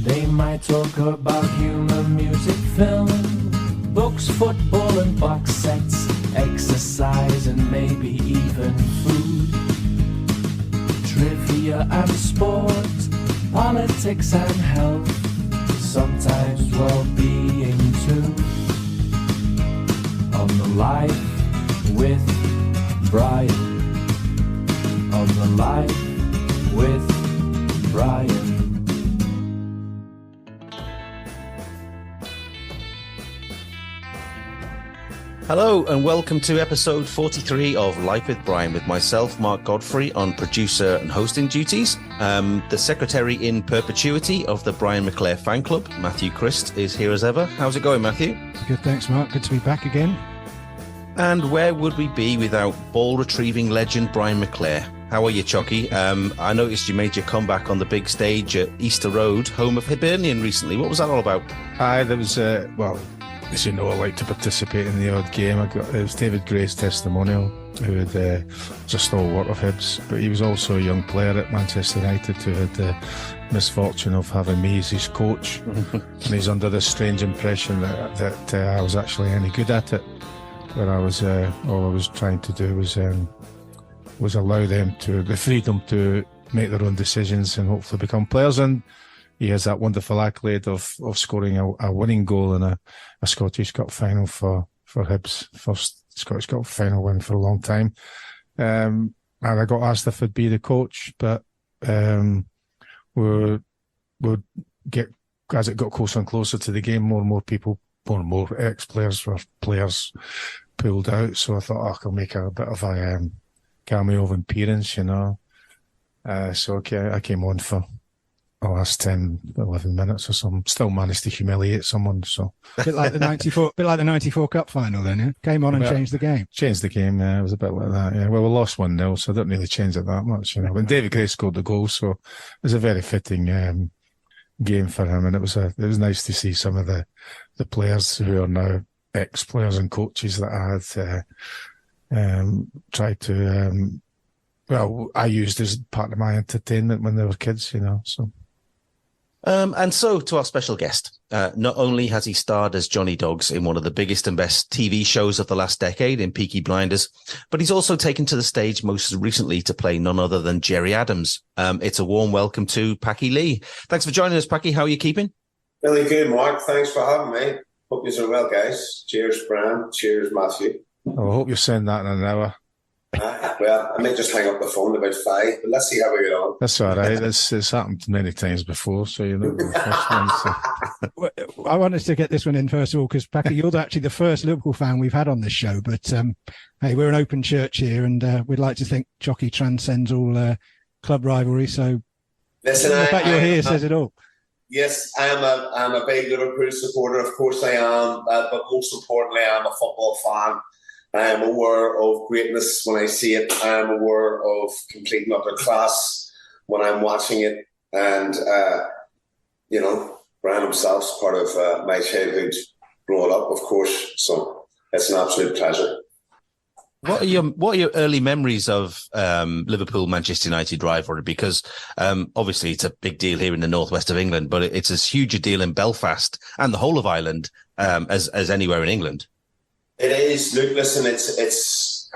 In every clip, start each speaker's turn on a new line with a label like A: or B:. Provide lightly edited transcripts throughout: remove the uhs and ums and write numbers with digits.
A: They might talk about humour, music, film, books, football and box sets, exercise and maybe even food, trivia and sport, politics and health, sometimes well-being too. On the Life with Brian. On the Life with Brian.
B: Hello and welcome to episode 43 of Life with Brian with myself, Mark Godfrey, on producer and hosting duties. The secretary in perpetuity of the Brian McClare fan club, Matthew Christ, is here as ever. How's it going, Matthew?
C: Good, thanks, Mark. Good to be back again.
B: And where would we be without ball retrieving legend Brian McClare? How are you, Choccy? I noticed you made your comeback on the big stage at Easter Road, home of Hibernian, recently. What was that all about?
C: There was, as you know, I like to participate in the odd game. It was David Gray's testimonial, who was a stalwart of Hibs, but he was also a young player at Manchester United who had the misfortune of having me as his coach. And he's under this strange impression that I was actually any good at it. Where I was, all I was trying to do was allow them the freedom to make their own decisions and hopefully become players. And he has that wonderful accolade of scoring a winning goal in a Scottish Cup final for Hibs, first Scottish Cup final win for a long time. And I got asked if I'd be the coach, but we'd get, as it got closer and closer to the game, more and more people, more and more ex-players or players pulled out. So I thought, I could make a bit of a cameo of appearance, you know. So I came on for the last 10, 11 minutes or something. Still managed to humiliate someone. So
D: a bit like the 94 Cup final then, yeah? Came on and changed the game.
C: Changed the game, yeah. It was a bit like that, yeah. Well, we lost 1-0, so I didn't really change it that much, you know. When David Gray scored the goal, so it was a very fitting game for him, and it was nice to see some of the players who are now ex-players and coaches that I had tried to I used as part of my entertainment when they were kids, you know. So
B: and so to our special guest, not only has he starred as Johnny Dogs in one of the biggest and best TV shows of the last decade in Peaky Blinders, but he's also taken to the stage most recently to play none other than Gerry Adams. It's a warm welcome to Packy Lee. Thanks for joining us, Packy. How are you keeping?
E: Really good, Mark. Thanks for having me. Hope you're well, guys. Cheers, Brian. Cheers, Matthew.
C: I hope you're saying that in an hour.
E: Well, I might just hang up the phone about 5, but let's see how we get on.
C: That's all right. It's happened many times before, so you know the first one. So.
D: I wanted to get this one in first of all because, Packy, you're actually the first Liverpool fan we've had on this show. But hey, we're an open church here, and we'd like to think Choccy transcends all club rivalry. So
E: listen,
D: the fact you're here says it all.
E: Yes, I'm a big Liverpool supporter. Of course I am, but most importantly, I'm a football fan. I am aware of greatness when I see it. I am aware of complete and utter class when I'm watching it. And, you know, Brian himself's part of my childhood growing up, of course. So it's an absolute pleasure.
B: What are your early memories of Liverpool-Manchester United rivalry? Because obviously it's a big deal here in the northwest of England, but it's as huge a deal in Belfast and the whole of Ireland as anywhere in England.
E: It is. Look, listen, it's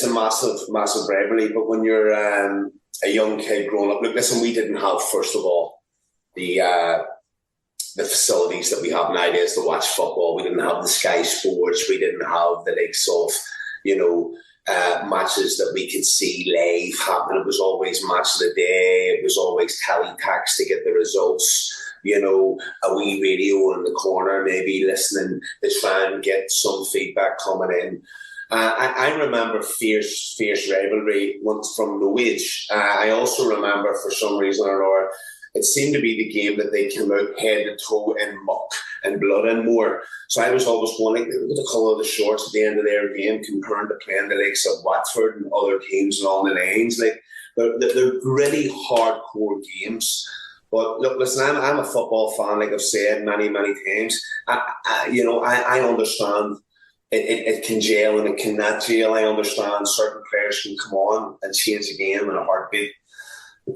E: a massive rivalry. But when you're a young kid growing up, look, listen, we didn't have, first of all, the facilities that we have nowadays to watch football. We didn't have the Sky Sports. We didn't have the likes of, you know, matches that we could see live happen. It was always match of the day. It was always teletext to get the results. You know, a wee radio in the corner, maybe listening to try and get some feedback coming in. I remember fierce rivalry from no age. I also remember, for some reason or another, it seemed to be the game that they came out head to toe in muck and blood and more. So I was always going, like, look at the colour of the shorts at the end of their game compared to playing the likes of Watford and other teams along the lines. Like, they're gritty, hardcore games. But look, listen, I'm a football fan, like I've said many, many times. I understand it can jail and it cannot jail. I understand certain players can come on and change the game in a heartbeat.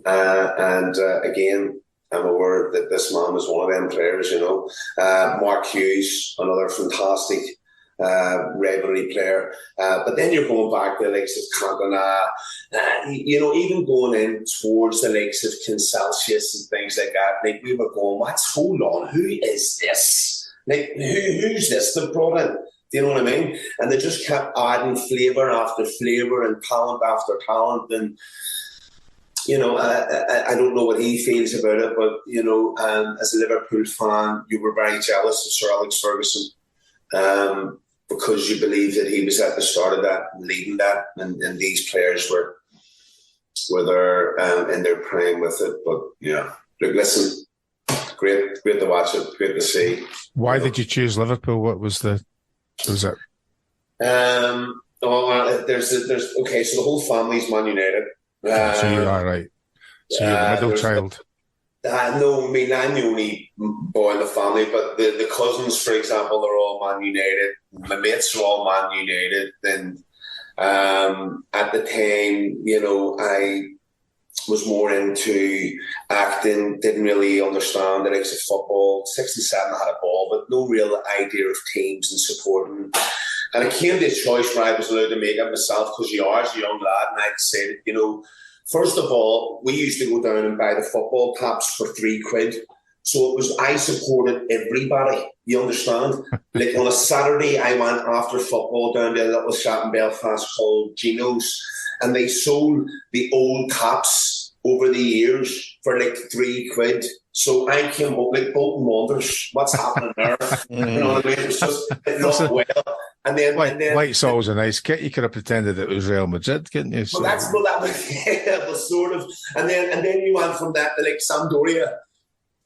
E: Again, I'm aware that that this man was one of them players, you know. Mark Hughes, another fantastic rivalry player. But then you're going back to the likes of Cantona, you know, even going in towards the likes of Consalcius and things like that. Like, we were going, hold on, who is this? Like, who's this they've brought in? Do you know what I mean? And they just kept adding flavour after flavour and talent after talent. And, you know, I don't know what he feels about it, but, you know, as a Liverpool fan, you were very jealous of Sir Alex Ferguson. Because you believe that he was at the start of that, leading that, and these players were there in their prime with it. But yeah, look, listen, great to watch it, great to see.
C: Why did you choose Liverpool? What was it?
E: There's okay, so the whole family's Man United.
C: So you are right. So you're the middle child.
E: No, I mean, I'm the only boy in the family, but the cousins, for example, are all Man United. My mates are all Man United. And at the time, you know, I was more into acting, didn't really understand the likes of football. 67, I had a ball, but no real idea of teams and supporting. And it came to a choice where I was allowed to make it myself, because you are as a young lad, and I decided, you know, first of all, we used to go down and buy the football caps for £3. So it was, I supported everybody, you understand? Like on a Saturday, I went after football down to a little shop in Belfast called Gino's, and they sold the old caps over the years for like £3. So I came up like Bolton Wanderers. What's happening there? You know what I mean? It was just, it looked well. And then
C: White's always a nice kit. You could have pretended it was Real Madrid, couldn't you? So.
E: That was sort of, and then you went from that to like Sampdoria,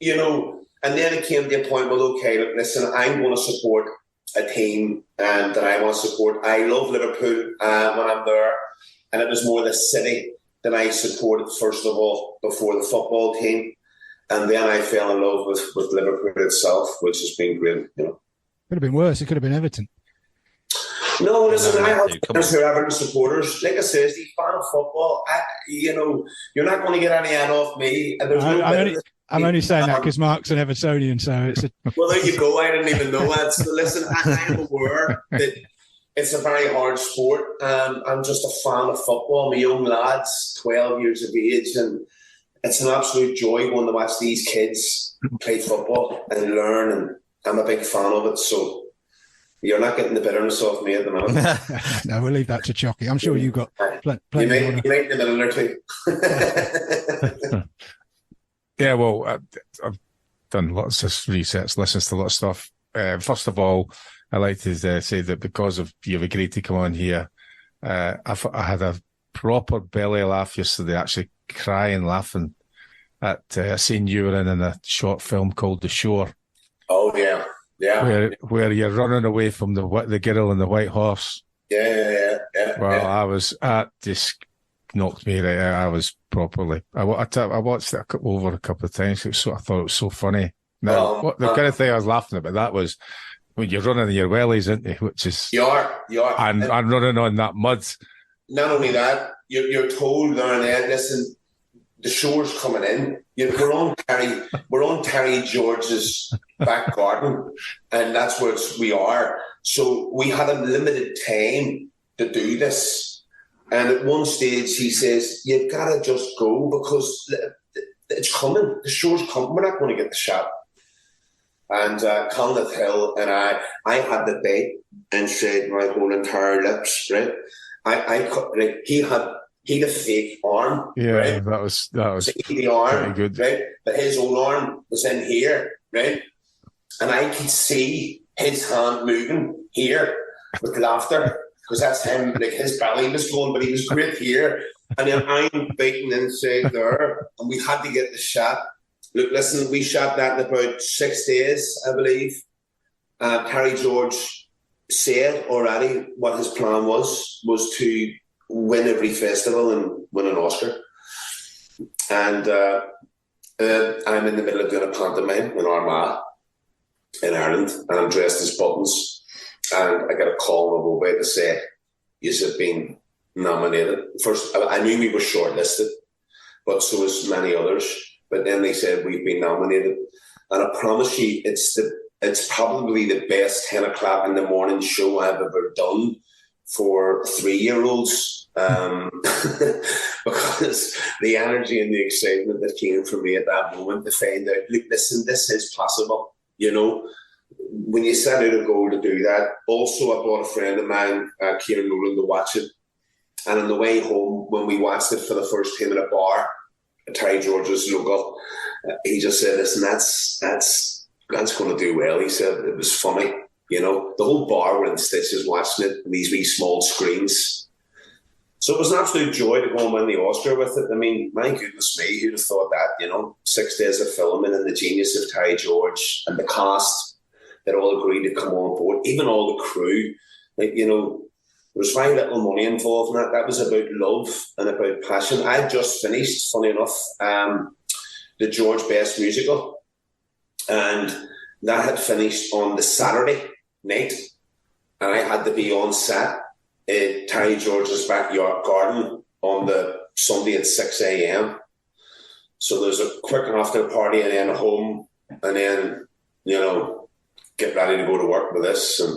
E: you know, and then it came to a point, well, okay, look, listen, I'm going to support a team that I want to support. I love Liverpool when I'm there, and it was more the city that I supported first of all before the football team, and then I fell in love with Liverpool itself, which has been great, you know.
D: Could have been worse. It could have been Everton.
E: No, listen, I have friends who are Everton supporters. Like I said, he's a fan of football. You know, you're not going to get any ad off me. And there's
D: I'm only saying that because Mark's an Evertonian, so it's a...
E: Well, there you go. I didn't even know that. So listen, I'm aware that it's a very hard sport. I'm just a fan of football. I'm a young lads, 12 years of age, and it's an absolute joy going to watch these kids play football and learn, and I'm a big fan of it, so... You're not getting the bitterness off me at the moment.
D: No, we'll leave that to Choccy. I'm sure you've got plenty.
E: You make the middle or two.
C: Yeah, well, I've done lots of research, listened to a lot of stuff. First of all, I like to say that because of you've agreed to come on here, I had a proper belly laugh yesterday, actually crying, laughing at a scene you were in a short film called The Shore.
E: Oh, yeah. Yeah,
C: where you're running away from the girl and the white horse.
E: Yeah.
C: Well, that just knocked me right out. I was properly. I watched it over a couple of times. I thought it was so funny. Now, the kind of thing I was laughing about that was when you're running in your wellies, isn't it? Which is
E: you are,
C: and running on that mud.
E: Not only that, you're told there and then, listen, the shore's coming in. We're on Terry George's back garden, and that's where we are. So we had a limited time to do this. And at one stage, he says, "You've got to just go because it's coming. The shore's coming. We're not going to get the shot." And Conleth Hill and I had the bait and said my whole entire lips, right? I cut, like he had a fake arm.
C: Yeah,
E: right?
C: that was
E: so the arm,
C: good.
E: Right? But his own arm was in here, right? And I could see his hand moving here with laughter because that's him. Like his belly was going, but he was great here. And then I'm biting inside there, and we had to get the shot. Look, listen, we shot that in about 6 days, I believe. Terry George said already what his plan was to win every festival and win an Oscar. And I'm in the middle of doing a pantomime in Armagh in Ireland, and I'm dressed as Buttons, and I get a call on the way to say, "You've been nominated." First, I knew we were shortlisted, but so was many others. But then they said, we've been nominated. And I promise you, it's probably the best 10 o'clock in the morning show I've ever done for 3-year-olds. Because the energy and the excitement that came from me at that moment to find out, look, listen, this is possible, you know. When you set out a goal to do that, also I brought a friend of mine, Kieran Nolan, to watch it. And on the way home, when we watched it for the first time at a bar, at Terry George's local, he just said, listen, that's going to do well. He said it was funny, you know. The whole bar were in stitches watching it on these wee small screens. So it was an absolute joy to go and win the Oscar with it. I mean, my goodness me, who'd have thought that, you know? 6 days of filming and the genius of Terry George and the cast that all agreed to come on board, even all the crew. Like, you know, there was very little money involved in that. That was about love and about passion. I just finished, funny enough, the George Best musical. And that had finished on the Saturday night. And I had to be on set at Terry George's backyard garden on the Sunday at 6 a.m. So there's a quick after party and then home and then, you know, get ready to go to work with this. And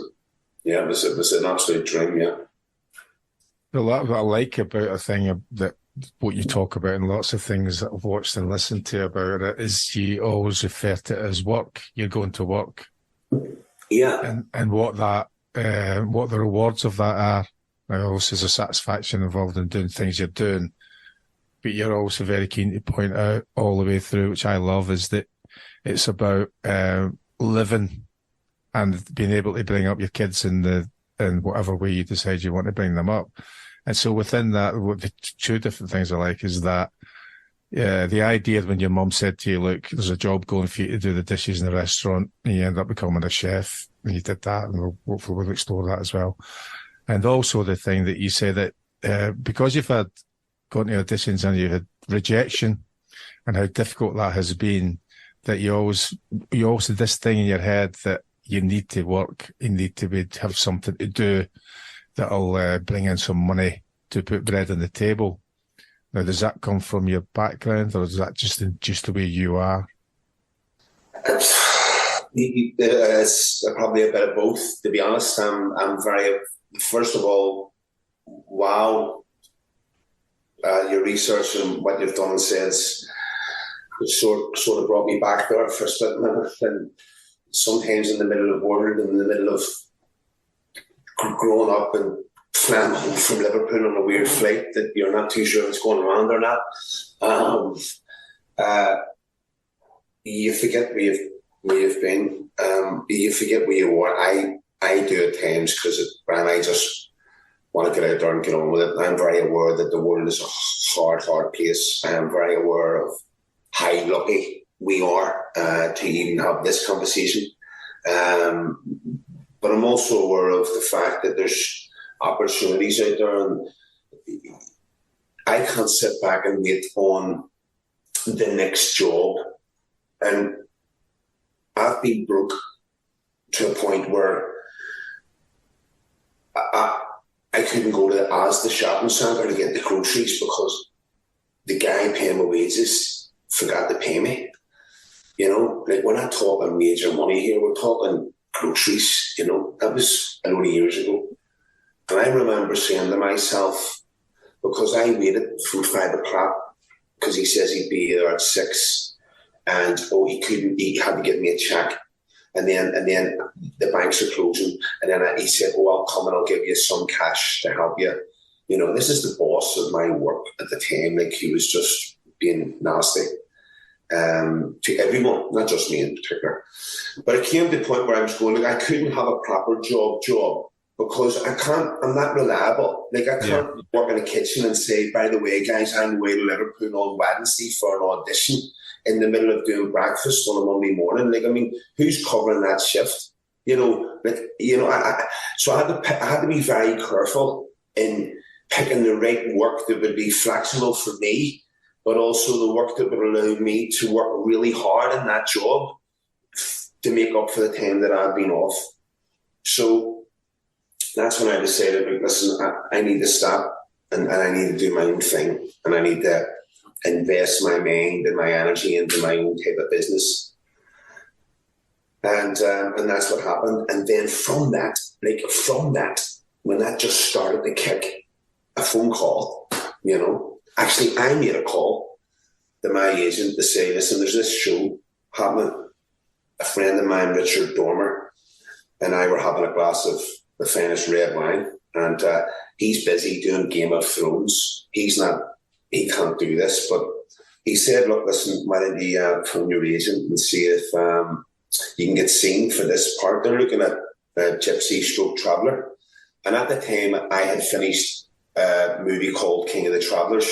E: yeah, it was an absolute dream, yeah.
C: Well, what I like about a thing that what you talk about and lots of things that I've watched and listened to about it is you always refer to it as work. You're going to work.
E: Yeah.
C: And what that, what the rewards of that are. Now, obviously, there's a satisfaction involved in doing things you're doing, but you're also very keen to point out all the way through, which I love, is that it's about living and being able to bring up your kids in whatever way you decide you want to bring them up. And so within that, what the two different things I like is that the idea when your mum said to you, look, there's a job going for you to do the dishes in the restaurant, and you end up becoming a chef, and you did that, and hopefully we'll explore that as well. And also the thing that you say that because you've had gone to auditions and you've had rejection and how difficult that has been, that you always had this thing in your head that you need to work, you need to have something to do that'll bring in some money to put bread on the table. Now, does that come from your background, or is that just the way you are?
E: It's probably a bit of both, to be honest. I'm very, first of all, wow, your research and what you've done and said sort of brought me back there for a split minute. And sometimes in the middle of world, in the middle of growing up and flying home from Liverpool on a weird flight that you're not too sure what's going around or not, you forget where you've been. You forget where you are. I do at times because I just want to get out there and get on with it. I'm very aware that the world is a hard place. I am very aware of how lucky we are to even have this conversation. But I'm also aware of the fact that there's opportunities out there, and I can't sit back and wait on the next job. And I've been broke to a point where I couldn't go to the shopping centre to get the groceries because the guy paying my wages forgot to pay me. You know, like, we're not talking major money here, we're talking groceries, you know. That was a lot of years ago. And I remember saying to myself, because I waited from 5 o'clock, because he says he'd be there at 6, and he had to give me a check. And then the banks are closing. And then he said, I'll come and I'll give you some cash to help you. You know, this is the boss of my work at the time. Like, he was just being nasty to everyone, not just me in particular. But it came to the point where I was going, like, I couldn't have a proper job because I'm not reliable. Like, I can't work in a kitchen and say, by the way, guys, I'm away to Liverpool on Wednesday for an audition in the middle of doing breakfast on a Monday morning. Like, I mean, who's covering that shift? You know, like, you know, so I had to be very careful in picking the right work that would be flexible for me, but also the work that would allow me to work really hard in that job to make up for the time that I've been off. So that's when I decided, like, listen, I need to stop and I need to do my own thing, and I need to invest my mind and my energy into my own type of business. And that's what happened. And then from that, when that just started to kick, a phone call, actually I made a call to my agent to say, listen, there's this show happening. A friend of mine, Richard Dormer, and I were having a glass of the finest red wine, and he's busy doing Game of Thrones. He can't do this, but he said, look, listen, why don't you phone your agent and see if you can get seen for this part. They're looking at Gypsy Stroke Traveller. And at the time, I had finished a movie called King of the Travellers.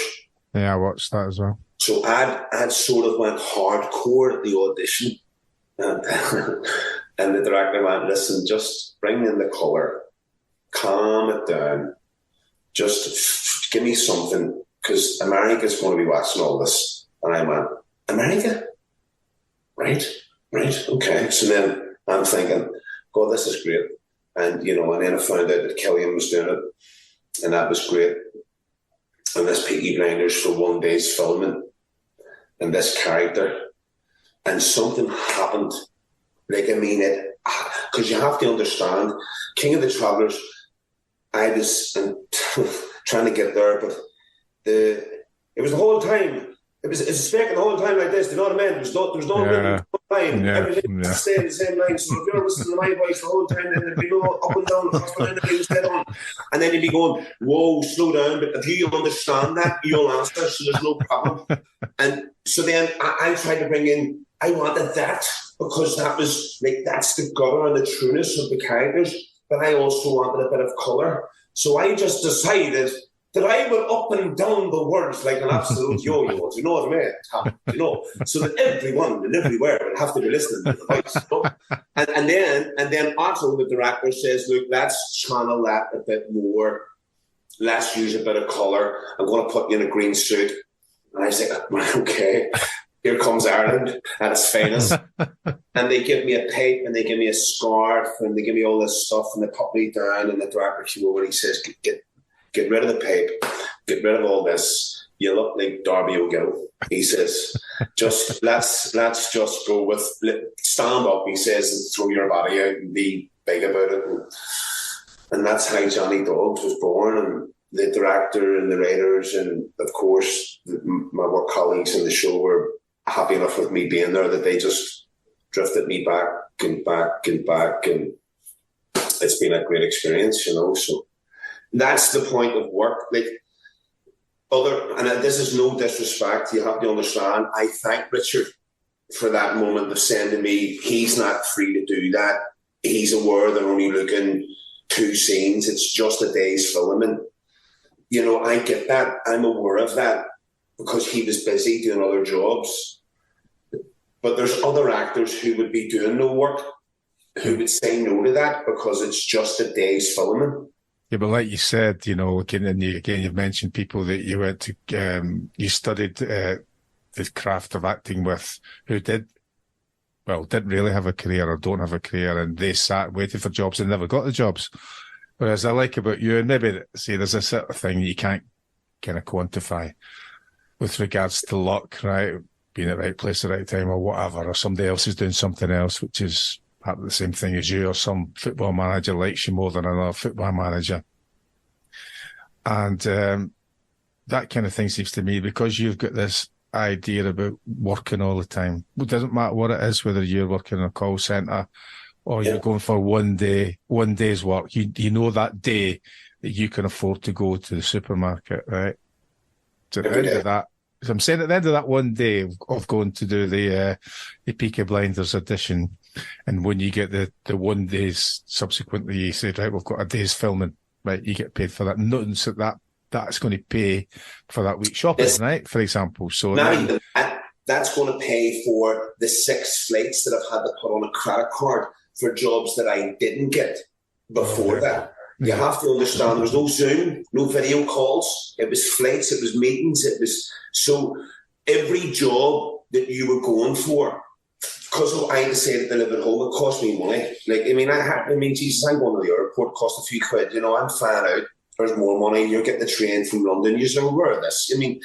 C: Yeah, I watched that as well.
E: So I'd sort of went hardcore at the audition. And the director went, listen, just bring in the colour, calm it down, just give me something, because America's going to be watching all this. And I went, America? Right, okay. So then I'm thinking, God, this is great. And, and then I found out that Killian was doing it, and that was great. And this Peaky Blinders for one day's filming, and this character. And something happened. Because you have to understand, King of the Travellers, I was trying to get there, but it was the whole time. It was speaking the whole time like this. Do you know what I mean? There's no line. Everything was staying the same line. So if you're listening to my voice the whole time, then there'd be no up and down, and everything was dead on. And then you'd be going, whoa, slow down. But if you understand that, you'll answer, so there's no problem. And so then I tried to bring in, I wanted that, because that was that's the gutter and the trueness of the characters, but I also wanted a bit of colour. So I just decided that I would up and down the words like an absolute yo-yo. Do you know what I mean? So that everyone and everywhere would have to be listening to the voice. And then Otto, the director, says, look, let's channel that a bit more. Let's use a bit of colour. I'm going to put you in a green suit. And I say, okay. Here comes Ireland at its finest. And they give me a pipe, and they give me a scarf, and they give me all this stuff, and they put me down, and the director came over and he says, get rid of the pipe, get rid of all this. You look like Darby O'Gill. He says, let's just go with, stand up, he says, and throw your body out and be big about it. And that's how Johnny Dogs was born. And the director and the writers and, of course, my work colleagues in the show were happy enough with me being there that they just drifted me back and back and back. And it's been a great experience, So that's the point of work. And this is no disrespect, you have to understand, I thank Richard for that moment of saying to me, he's not free to do that. He's aware they're only looking 2 scenes. It's just a day's filming. I get that. I'm aware of that because he was busy doing other jobs. But there's other actors who would be doing no work who would say no to that because it's just a day's filming.
C: Yeah, but like you said, you've mentioned people that you went to, you studied the craft of acting with, who didn't really have a career or don't have a career, and they sat waiting for jobs and never got the jobs. Whereas I like about you, and maybe there's a sort of thing you can't kind of quantify with regards to luck, right? Being at the right place at the right time or whatever, or somebody else is doing something else, which is part of the same thing as you, or some football manager likes you more than another football manager. And that kind of thing seems to me, because you've got this idea about working all the time. It doesn't matter what it is, whether you're working in a call centre or you're going for one day's work. You know that day that you can afford to go to the supermarket, right? So at the end of that, I'm saying at the end of that one day of going to do the Peaky Blinders audition, and when you get the 1 days subsequently, you say, right, we've got a day's filming, right? You get paid for that. Nothing so that's going to pay for that week's shopping, right? For example. So
E: not even that's going to pay for the 6 flights that I've had to put on a credit card for jobs that I didn't get before that. You have to understand, there was no Zoom, no video calls. It was flights, it was meetings, it was... So every job that you were going for, because I decided to live at home, it cost me money. Jesus, I'm going to the airport, cost a few quid, I'm flying out, there's more money. You're getting the train from London. You're saying, where is this? I mean,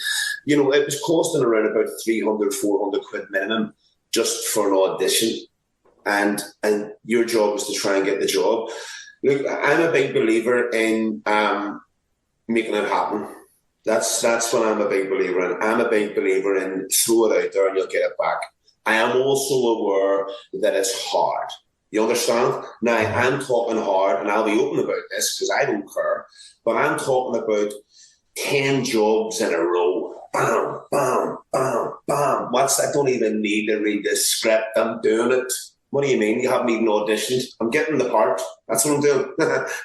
E: it was costing around about 300, 400 quid minimum just for an audition. And your job was to try and get the job. Look, I'm a big believer in making it happen. That's what I'm a big believer in. I'm a big believer in throw it out there and you'll get it back. I am also aware that it's hard. You understand? Now, I'm talking hard, and I'll be open about this because I don't care, but I'm talking about 10 jobs in a row. Bam, bam, bam, bam. I don't even need to read the script. I'm doing it. What do you mean? You haven't even auditioned. I'm getting the part. That's what I'm doing.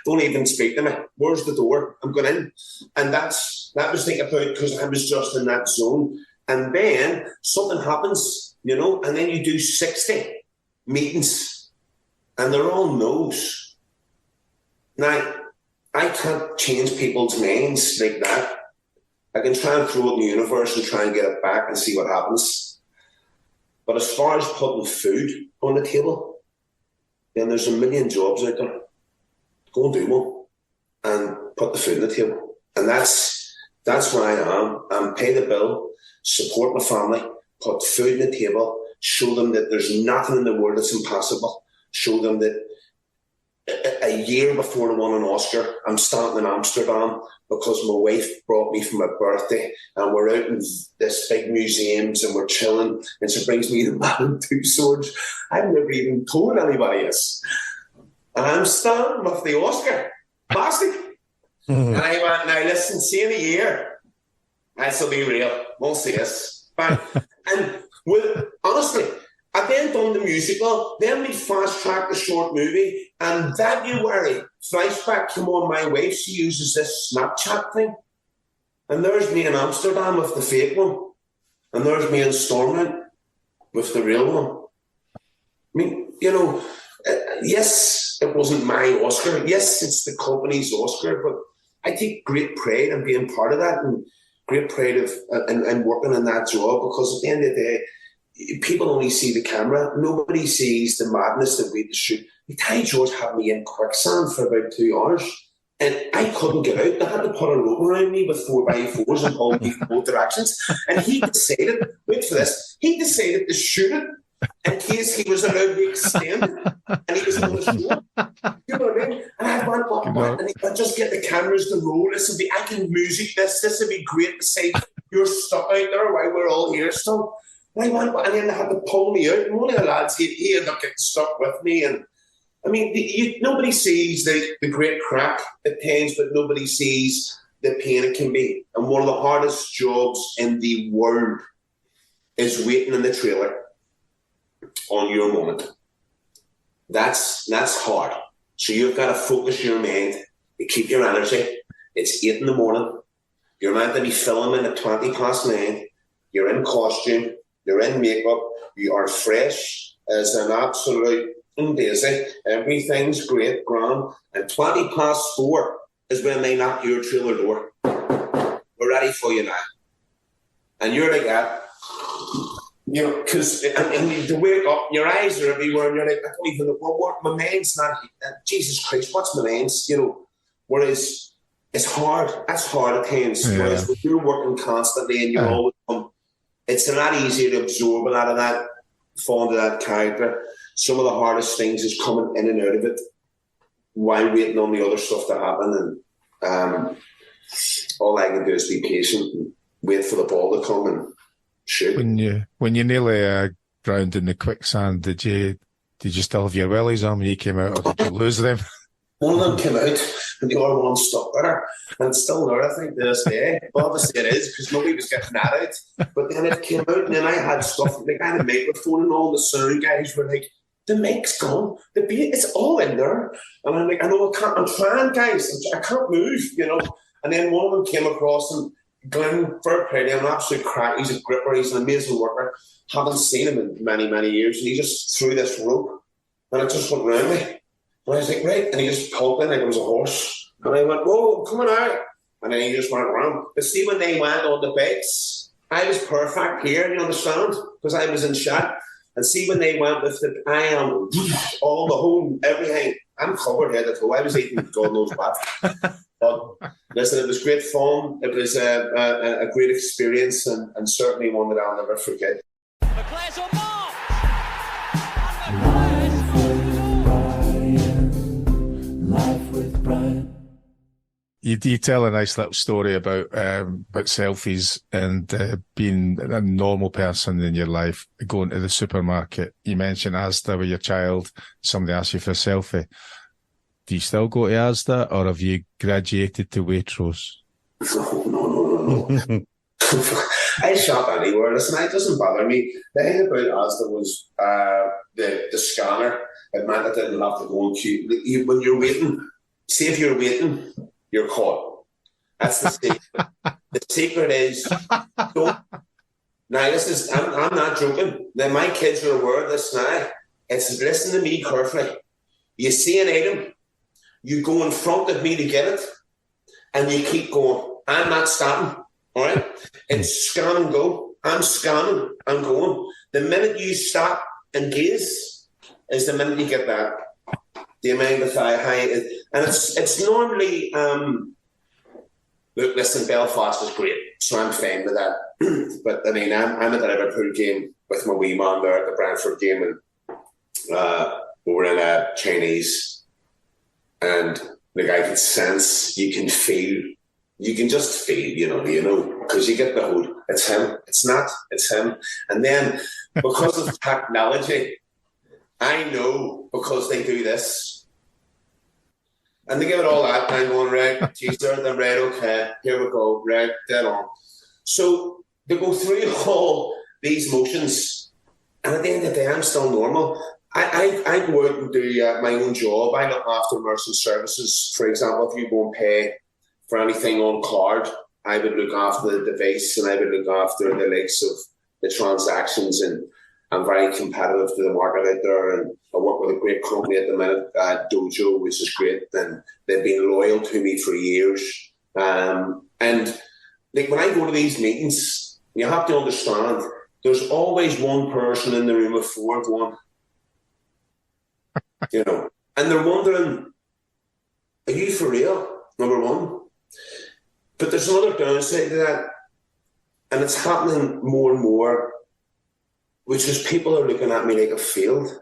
E: Don't even speak to me. Where's the door? I'm going in. And that was thinking about because I was just in that zone. And then something happens, and then you do 60 meetings and they're all no's. Now, I can't change people's minds like that. I can try and throw it in the universe and try and get it back and see what happens. But as far as putting food on the table, then there's a million jobs out there. Go and do one and put the food on the table. And that's where I am. I'm pay the bill, support my family, put food on the table, show them that there's nothing in the world that's impossible. Show them that a year before I won an Oscar, I'm standing in Amsterdam because my wife brought me for my birthday and we're out in this big museums and we're chilling and she brings me the Man with Two Swords. I've never even told anybody this. And I'm standing with the Oscar. Plastic. And I went, now listen, see in a year, this'll be real. We'll see this. Bang. And honestly, I then done the musical, then we fast-tracked the short movie, and February, flashback came on my wife, she uses this Snapchat thing, and there's me in Amsterdam with the fake one, and there's me in Stormont with the real one. I mean, yes, it wasn't my Oscar, yes, it's the company's Oscar, but I take great pride in being part of that, and great pride of and working in that job, because at the end of the day, people only see the camera. Nobody sees the madness that we had to shoot. Ty George had me in quicksand for about 2 hours and I couldn't get out. They had to put a rope around me with 4x4s and pull me from both directions. And he decided, wait for this, he decided to shoot it in case he was allowed to extend it. And he was on the show. You know what I mean? And I went, what? And he went, just get the cameras to roll. I can music this. This would be great to say you're stuck out there while we're all here still. And I went, and then they had to pull me out. And one of the lads, he ended up getting stuck with me. And I mean, nobody sees the great crack at times, but nobody sees the pain it can be. And one of the hardest jobs in the world is waiting in the trailer on your moment. That's hard. So you've got to focus your mind to keep your energy. It's 8 a.m. You're meant to be filming at 9:20. You're in costume. You're in makeup. You are fresh as an absolute daisy. Everything's great, grand. And 4:20 is when they knock your trailer door. We're ready for you now. And you're like that. Because and you wake up, your eyes are everywhere, and you're like, I don't even know what my mind's not. Jesus Christ, what's my mind's? Whereas it's hard. That's hard at times. Yeah. Whereas when you're working constantly and you're always it's a lot easier to absorb a lot of that, fall into that character. Some of the hardest things is coming in and out of it while waiting on the other stuff to happen. And all I can do is be patient and wait for the ball to come and shoot.
C: When you nearly drowned in the quicksand, did you still have your wellies on when you came out, or did you lose them?
E: One of them came out and the other one stuck there. And it's still there, I think, to this day. Well, obviously it is, because nobody was getting that out. But then it came out, and then I had stuff, like I had a microphone, and all the sound guys were like, the mic's gone, the beat, it's all in there. And I'm like, I know I can't, I'm trying, guys, I can't move, And then one of them came across, and Glenn, fair play to him, an absolute crack, he's a gripper, he's an amazing worker. Haven't seen him in many, many years, and he just threw this rope, and it just went round me. And I was like, right, and he just pulled me like it was a horse. And I went, whoa, I'm coming out. And then he just went around. But see, when they went on the bikes, I was perfect here, you understand? Because I was in shot. And see, when they went with it, I am all the whole, everything. I'm covered head to toe. I was eating God knows what. But listen, it was great fun. It was a great experience, and certainly one that I'll never forget.
F: McClare's on mark.
A: Life with Brian.
C: You tell a nice little story about selfies and being a normal person in your life, going to the supermarket. You mentioned Asda with your child. Somebody asked you for a selfie. Do you still go to Asda, or have you graduated to Waitrose?
E: No. I shop anywhere. Listen, it doesn't bother me. The thing about Asda was the scanner. It meant I didn't have to go and queue. When you're waiting, see if you're waiting, you're caught. That's the secret. The secret is don't. Now, I'm not joking. Now, my kids are aware of this now. It's listen to me carefully. You see an item, you go in front of me to get it, and you keep going. I'm not stopping. All right? It's scan and go. I'm scanning. I'm going. The minute you stop and gaze is the minute you get that. The amount of high, and it's normally. Look, listen, Belfast is great, so I'm fine with that. But I mean, I'm at the Liverpool game with my wee man there at the Brentford game, and we were in a Chinese, and the guy can sense, you can feel, you can just feel, you know, because you get the whole, it's him, it's not, it's him. And then because of technology, I know because they do this. And they give it all that, and I'm going, right, teaser, then right, okay, here we go, right, dead on. So they go through all these motions, and at the end of the day, I'm still normal. I go out and do my own job. I look after merchant services. For example, if you go and pay for anything on card, I would look after the device, and I would look after the likes of the transactions, and I'm very competitive to the market out there, and I work with a great company at the minute, Dojo, which is great, and they've been loyal to me for years. And like when I go to these meetings, you have to understand, there's always one person in the room of four going, you know, and they're wondering, are you for real? Number one. But there's another downside to that, and it's happening more and more, which is people are looking at me like I've failed.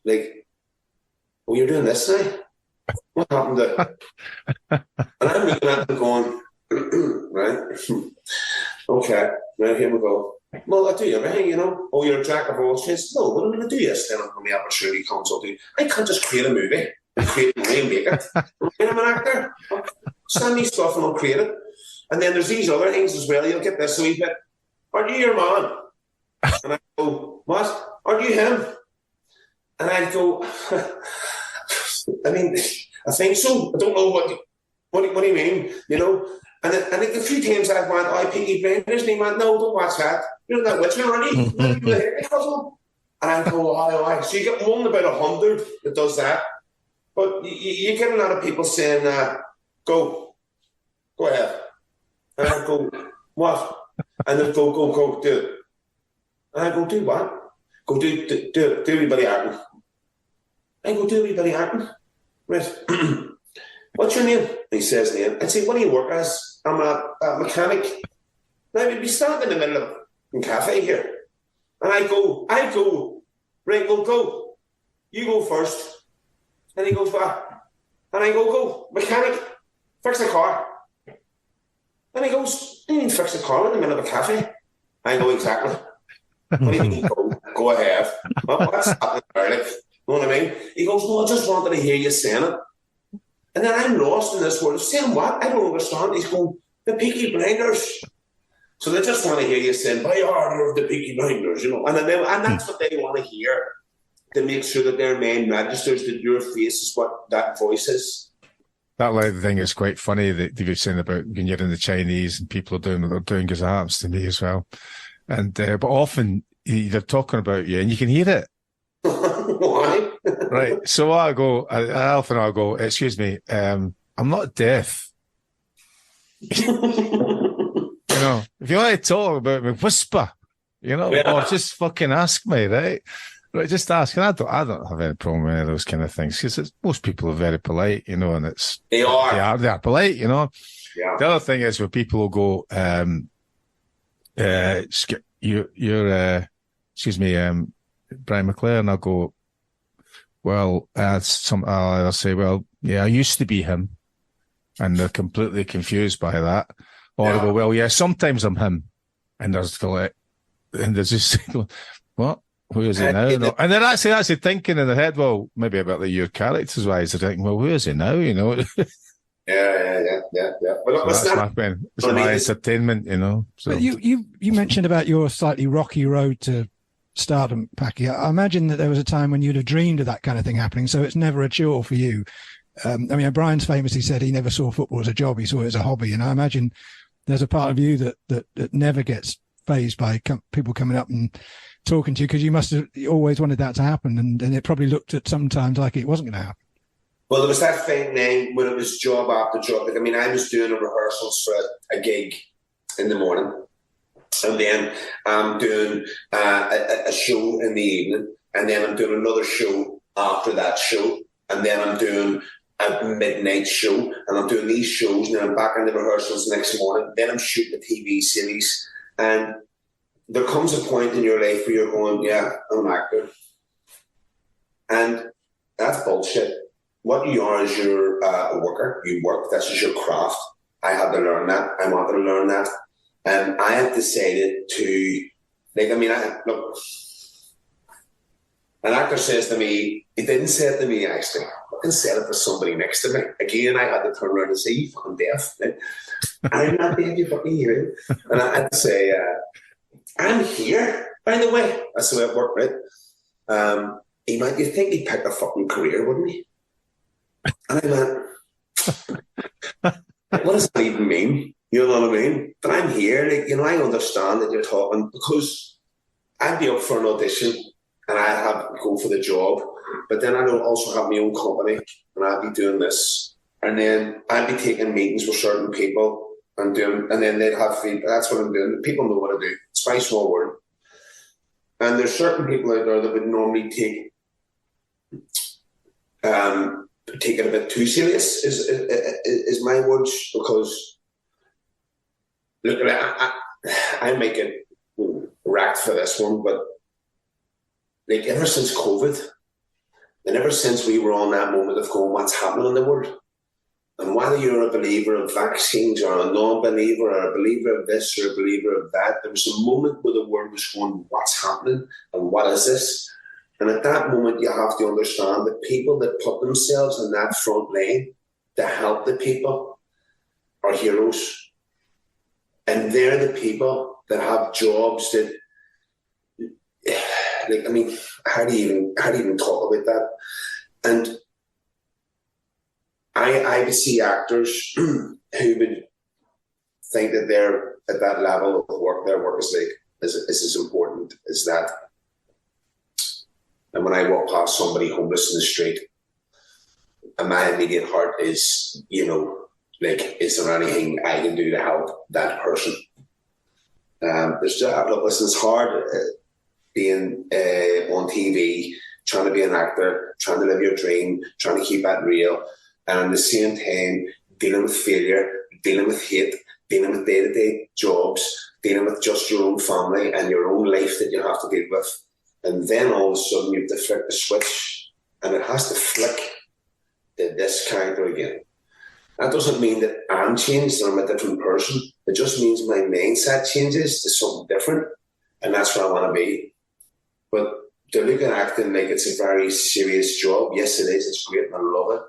E: Like, oh, you're doing this now? What happened to and I'm looking at them going, right? Okay, right, here we go. Well, I do everything, you know. Oh, you're a jack of all trades. No, what am I going to do this then when the opportunity comes? I can't just create a movie and create money and make it. I'm an actor. Send me stuff and I'll create it. And then there's these other things as well. You'll get this a wee bit. Aren't you your man? And I go, what? Aren't you him? And I go, I mean, I think so. I don't know what do you mean, you know? And a few times I've went, oh, Peaky Blinders, and he went, no, don't watch that. You're not Witcher, are you? And I go, oh. So you get one about 100 that does that. But you get a lot of people saying, go ahead. And I go, what? And they go, do it. And I go, do what? Go do everybody acting. I go, do everybody acting. Right. What's your name? He says name. I say, what do you work as? I'm a mechanic. Now we'd be standing in the middle of a cafe here. And I go, right, well go. You go first. And he goes, what? And I go, mechanic, fix the car. And he goes, you mean fix the car in the middle of a cafe? I go, exactly. What do you mean go ahead? What's happening there? Like, you know what I mean? He goes, no, I just wanted to hear you saying it. And then I'm lost in this world. Saying what? I don't understand. He's going, the Peaky Blinders. So they just want to hear you saying, by order of the Peaky Blinders, you know. And that's what they want to hear, to make sure that their main registers that your face is what that voice is.
C: That thing is quite funny that you were saying about when you're in the Chinese and people are doing what they're doing, because it happens to me as well. And but often they're talking about you and you can hear it.
E: Why?
C: Right. So I'll go, excuse me, I'm not deaf. You know, if you want to talk about me, whisper, you know, or just fucking ask me, right? Right, just asking. I don't have any problem with any of those kind of things because most people are very polite, you know, and
E: they
C: are polite, you know.
E: Yeah.
C: The other thing is where people will go, excuse me, Brian McClare, and I'll go, well, I'll say, well, yeah, I used to be him, and they're completely confused by that. Or they go, well, yeah, sometimes I'm him, and there's just what? Who is he now? No. And they're actually thinking in their head, well, maybe about your characters wise, they're thinking, well, who is he now? You know.
E: Yeah. But look,
C: so that's my entertainment, you know. So.
D: But you mentioned about your slightly rocky road to stardom, Packy. I imagine that there was a time when you'd have dreamed of that kind of thing happening, so it's never a chore for you. I mean, O'Brien's famously said he never saw football as a job; he saw it as a hobby. And I imagine there's a part of you that never gets fazed by people coming up and talking to you, because you must have always wanted that to happen, and it probably looked at sometimes like it wasn't going to happen.
E: Well, there was that thing then when it was job after job. Like, I mean, I was doing rehearsals for a gig in the morning, and then I'm doing a show in the evening, and then I'm doing another show after that show, and then I'm doing a midnight show, and I'm doing these shows, and then I'm back in the rehearsals next morning. Then I'm shooting a TV series, and there comes a point in your life where you're going, yeah, I'm an actor. And that's bullshit. What you are is you're a worker. You work. That's just your craft. I had to learn that. I wanted to learn that. And I have decided to, look, an actor says to me, he didn't say it to me actually, he said it to somebody next to me. Again, I had to turn around and say, you fucking deaf. Right? I'm not deaf, you fucking hear it. And I had to say, I'm here, by the way. That's the way it worked, right? You'd think he'd pick a fucking career, wouldn't he? And I went, what does that even mean? You know what I mean? But I'm here, I understand that you're talking, because I'd be up for an audition and I'd have to go for the job, but then I'd also have my own company and I'd be doing this. And then I'd be taking meetings with certain people and then they'd have feedback. That's what I'm doing. People know what I do. It's a very small world. And there's certain people out there that would normally take it a bit too serious, is my words, because look, I might get racked for this one, but ever since COVID, and ever since we were on that moment of going, what's happening in the world? And whether you're a believer of vaccines or a non-believer or a believer of this or a believer of that, there was a moment where the world was going, what's happening and what is this? And at that moment, you have to understand that people that put themselves in that front line to help the people are heroes. And they're the people that have jobs that, how do you even talk about that? And I would see actors who would think that they're at that level of work, their work is as important as that. And when I walk past somebody homeless in the street, and my immediate heart is, is there anything I can do to help that person? It's hard being on TV, trying to be an actor, trying to live your dream, trying to keep that real, and at the same time dealing with failure, dealing with hate, dealing with day-to-day jobs, dealing with just your own family and your own life that you have to deal with. And then all of a sudden you have to flick the switch, and it has to flick to this character again. That doesn't mean that I'm changed and I'm a different person. It just means my mindset changes to something different, and that's where I want to be. But to look at acting like it's a very serious job, yes it is, it's great and I love it.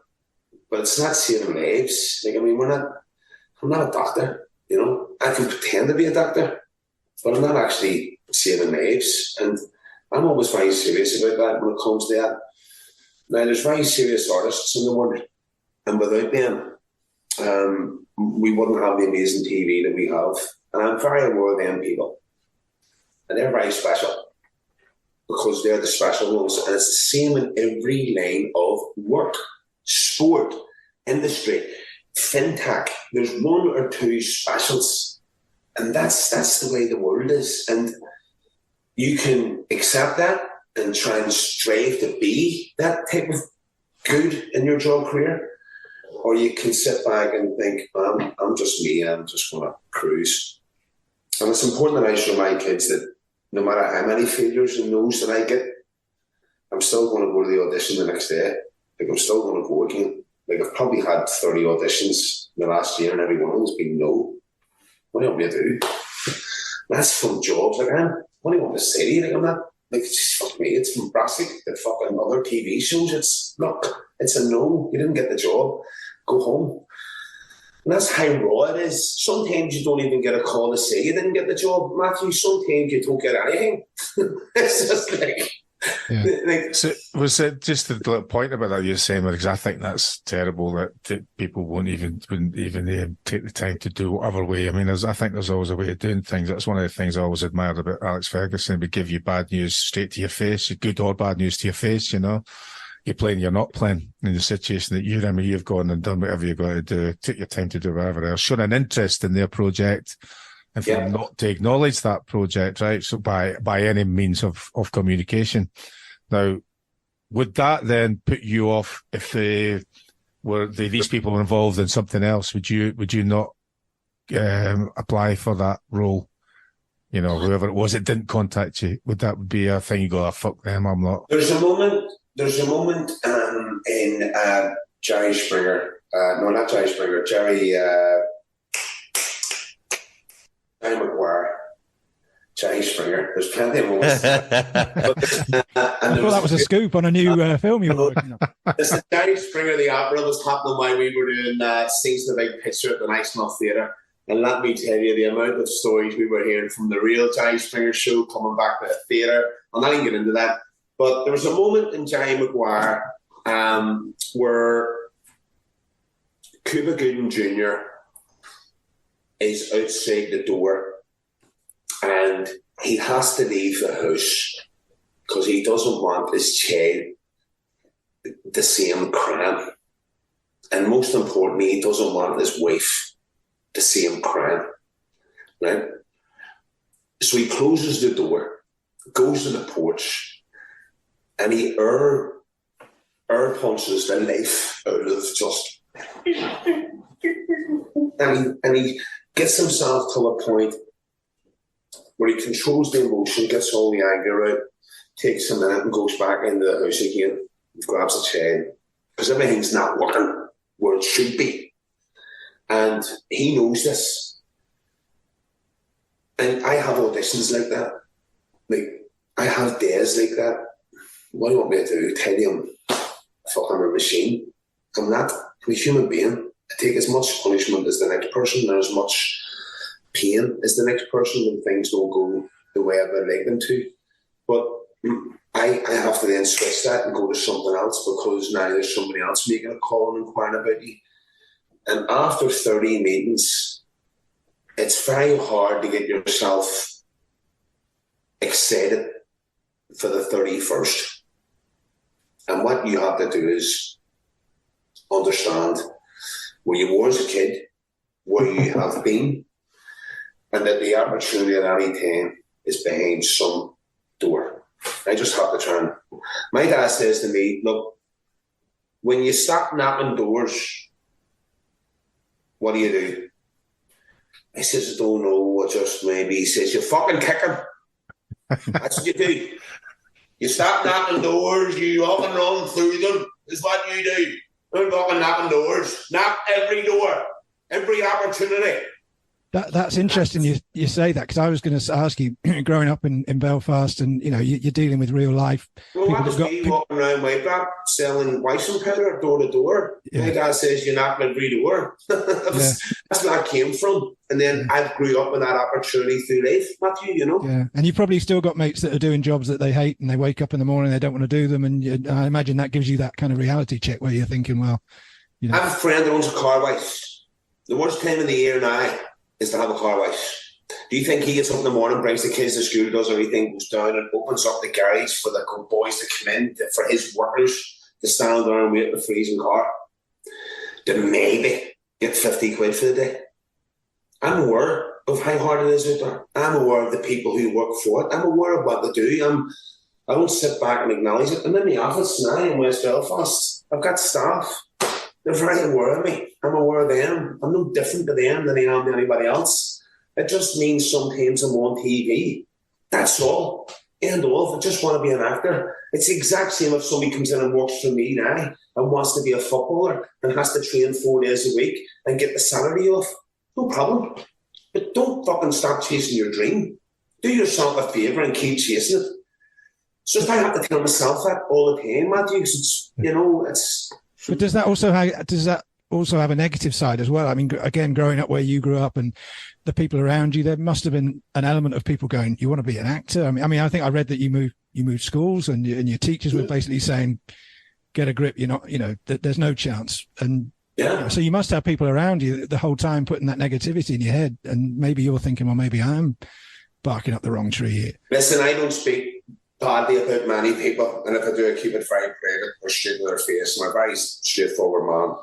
E: But it's not saving lives. I'm not a doctor, I can pretend to be a doctor, but I'm not actually saving lives. And I'm always very serious about that when it comes to that. Now, there's very serious artists in the world, and without them, we wouldn't have the amazing TV that we have. And I'm very aware of them people. And they're very special, because they're the special ones. And it's the same in every line of work, sport, industry, fintech. There's one or two specials. And that's the way the world is. And you can accept that and try and strive to be that type of good in your job career, or you can sit back and think, I'm just me, I'm just going to cruise. And it's important that I show my kids that no matter how many failures and no's that I get, I'm still going to go to the audition the next day. Like, I'm still going to go again. Like, I've probably had 30 auditions in the last year, and every one of them has been no. What do you want me to do? That's from jobs. Like, what do you want to say to you? Like, I'm not, like, just fuck me. It's from Brassic, the fucking other TV shows. It's a no. You didn't get the job. Go home. And that's how raw it is. Sometimes you don't even get a call to say you didn't get the job, Matthew. Sometimes you don't get anything. It's just like...
C: Yeah. So was it just the point about that you're saying? Because I think that's terrible that people wouldn't even take the time to do whatever way. I mean, I think there's always a way of doing things. That's one of the things I always admired about Alex Ferguson. He would give you bad news straight to your face, good or bad news to your face. You know, you're playing, you're not playing in the situation that you're in. I mean, you've gone and done whatever you've got to do. Take your time to do whatever else. Shown an interest in their project. And for them not to acknowledge that project, right? So by any means of communication. Now, would that then put you off if these people were involved in something else? Would you not apply for that role? You know, whoever it was that didn't contact you, would that be a thing you go, fuck them, I'm not?
E: There's a moment in Jerry Springer. No, not Jerry Springer. Jerry Springer. There's plenty of moments.
D: I thought that was a scoop on a new film you were working on.
E: This is Jerry Springer, the opera, was happening while we were doing Scenes in the Big Picture at the Nice Enough Theatre. And let me tell you, the amount of stories we were hearing from the real Jerry Springer show coming back to the theatre. I'll not even get into that. But there was a moment in Jerry Maguire where Cuba Gooding Jr. is outside the door and he has to leave the house because he doesn't want his child the same crime. And most importantly, he doesn't want his wife the same crime. Right? So he closes the door, goes to the porch, and he air punches the life out of just... and he gets himself to a point where he controls the emotion, gets all the anger out, takes a minute and goes back into the house again, grabs a chain, because everything's not working where it should be. And he knows this. And I have auditions like that. Like, I have days like that. What do you want me to do? Tell you I'm a machine? I'm not. I'm a human being. I take as much punishment as the next person and as much pain as the next person when things don't go the way I would like them to. But I have to then switch that and go to something else because now there's somebody else making a call and inquiring about you. And after 30 meetings, it's very hard to get yourself excited for the 31st. And what you have to do is understand where you were as a kid, where you have been, and that the opportunity at any time is behind some door. I just have to try and... My dad says to me, look, when you stop knocking doors, what do? I says, I don't know, just maybe. He says, you fucking kick him. That's what you do. You stop knocking doors, you walk and run through them, is what you do. Don't walk and knocking doors. Knock every door, every opportunity.
D: That's interesting you say that, because I was going to ask you, growing up in Belfast and, you know, you're dealing with real life.
E: Well, that was me walking around my block selling Weissen powder door to door. Yeah. My dad says you knock every door. That's where I came from. And then I grew up with that opportunity through life, Matthew, you know.
D: Yeah, and you've probably still got mates that are doing jobs that they hate and they wake up in the morning, they don't want to do them. And I imagine that gives you that kind of reality check where you're thinking, well, you know.
E: I have a friend that owns a car wash. The worst time of the year now is to have a car wash. Do you think he gets up in the morning, brings the kids to school, does everything, goes down and opens up the garage for the boys to come in, for his workers to stand there and wait in the freezing car? To maybe get 50 quid for the day. I'm aware of how hard it is out there. I'm aware of the people who work for it. I'm aware of what they do. I don't sit back and acknowledge it. I'm in the office now in West Belfast. I've got staff. They're very aware of me. I'm aware of them. I'm no different to them than I am to anybody else. It just means sometimes I'm on TV. That's all. End of. I just want to be an actor. It's the exact same if somebody comes in and works for me now and wants to be a footballer and has to train 4 days a week and get the salary off. No problem. But don't fucking stop chasing your dream. Do yourself a favour and keep chasing it. It's just I have to tell myself that all the time, Matthew. It's, it's.
D: But does that also have a negative side as well? I mean, again, growing up where you grew up and the people around you, there must have been an element of people going, "You want to be an actor?" I mean, I think I read that you moved schools and your teachers were basically saying, "Get a grip. You're not, there's no chance." And
E: yeah,
D: so you must have people around you the whole time putting that negativity in your head, and maybe you're thinking, "Well, maybe I'm barking up the wrong tree here."
E: Listen, I don't speak badly about many people, and if I do, I keep it very private or straight to their face. I'm a very straightforward man.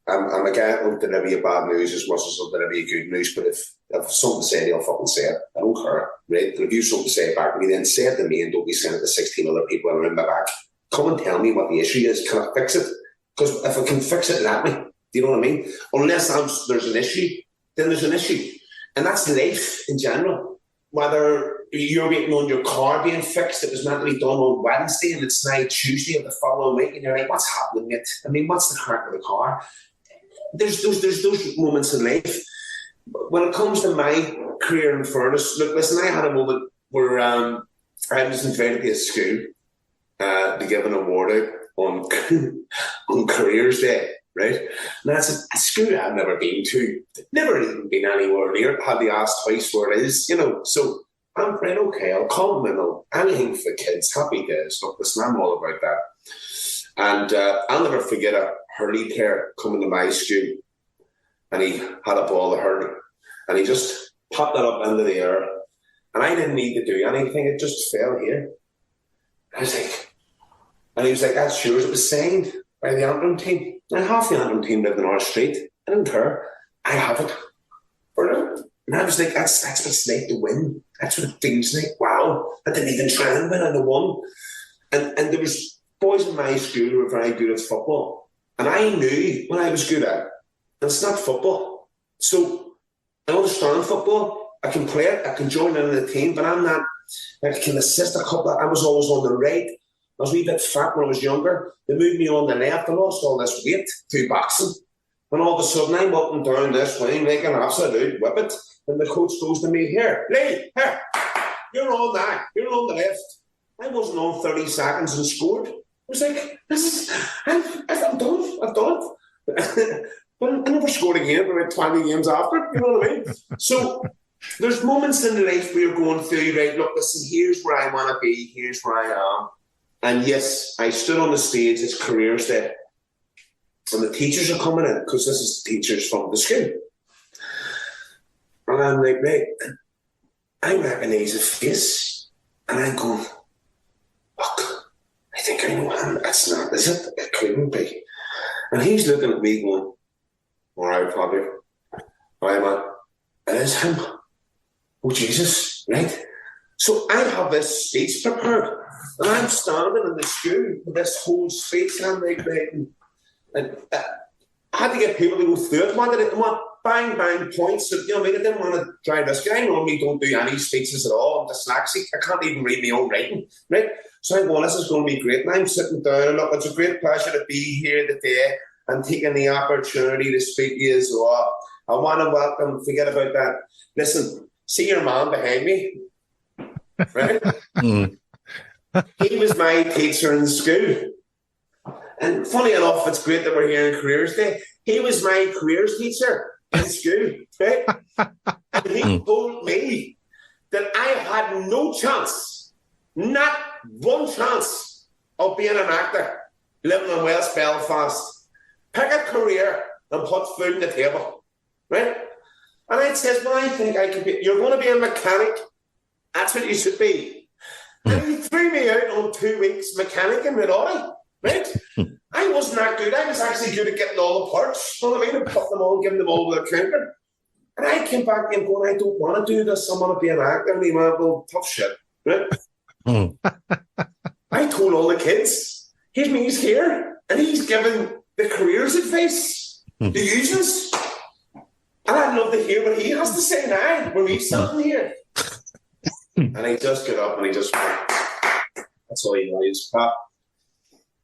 E: I'm a guy who won't deliver you bad news as much as I'll deliver you good news, but if I've something to say, I'll fucking say it. I don't care, right? If you have something to say back to me, then say it to me and don't be saying it to 16 other people around my back. Come and tell me what the issue is. Can I fix it? Because if I can fix it, let me. Do you know what I mean? Unless there's an issue, then there's an issue. And that's life in general. Whether you're waiting on your car being fixed, it was meant to be done on Wednesday and it's now Tuesday of the following week, and you're like, what's happening, mate? I mean, what's the crack with the car? There's those moments in life. When it comes to my career, in fairness, look, listen, I had a moment where I was invited to a school to give an award out on Careers Day, right? And that's a school I've never been to, never even been anywhere near, had to ask twice where it is, so I'm right, okay, I'll come and anything for the kids, happy days. Look, listen, I'm all about that. And I'll never forget a hurley player coming to my school, and he had a ball of hurley, and he just popped it up into the air, and I didn't need to do anything, it just fell here. I was like, and he was like, that's yours. It was signed by the Antrim team, and half the Antrim team lived in our street. I didn't care. I have it for now. And I was like, that's what it's like to win. That's what it feels like. Wow, I didn't even try and win, and I won. And there was boys in my school who were very good at football. And I knew when I was good at it, and it's not football. So I understand football. I can play it. I can join in the team, but I'm not, I can assist a couple. I was always on the right. I was a wee bit fat when I was younger. They moved me on the left. I lost all this weight through boxing. And all of a sudden, I'm up and down this wing, like an absolute whippet. And the coach goes to me, here, Lee, here, you're on that. You're on the left. I wasn't on 30 seconds and scored. I was like, I'm done. I've done it. But I never scored again for about 20 games after. You know what I mean? So there's moments in life where you're going through, right, look, listen, here's where I want to be. Here's where I am. And yes, I stood on the stage. It's Careers Day. And the teachers are coming in, because this is the teachers from the school. And I'm like, right, I recognise a face. And I'm going, look, I think I know him. That's not, is it? It couldn't be. And he's looking at me going, all right, Bobby. All right, man. It is him. Oh, Jesus, right? So I have this speech prepared. And I'm standing in the school with this whole speech. And I'm like, and I had to get people to go through it. I want bang, bang points. You know what I mean? I didn't want to drive this guy. I normally don't do any speeches at all. I'm dyslexic. I can't even read my own writing, right? So I'm going, this is going to be great. And I'm sitting down, and look, it's a great pleasure to be here today and taking the opportunity to speak to you as well. I want to welcome, forget about that. Listen, see your man behind me, right? He was my teacher in school. And funny enough, it's great that we're here on Careers Day. He was my careers teacher in school, right? And he told me that I had no chance, not one chance, of being an actor living in West Belfast. Pick a career and put food on the table, right? And I says, well, I think I could be, you're going to be a mechanic. That's what you should be. And he threw me out on 2 weeks mechanic in Midori. Right? I wasn't that good. I was actually good at getting all the parts. You know what I mean? And putting them all, giving them all with a counter. And I came back and going, I don't want to do this. I want to be an actor. And he went, well, tough shit. Right? I told all the kids, he's here, and he's giving the careers advice, the users. And I'd love to hear what he has to say now when he's sitting here. And he just got up and he just went, that's all he knows, Pat.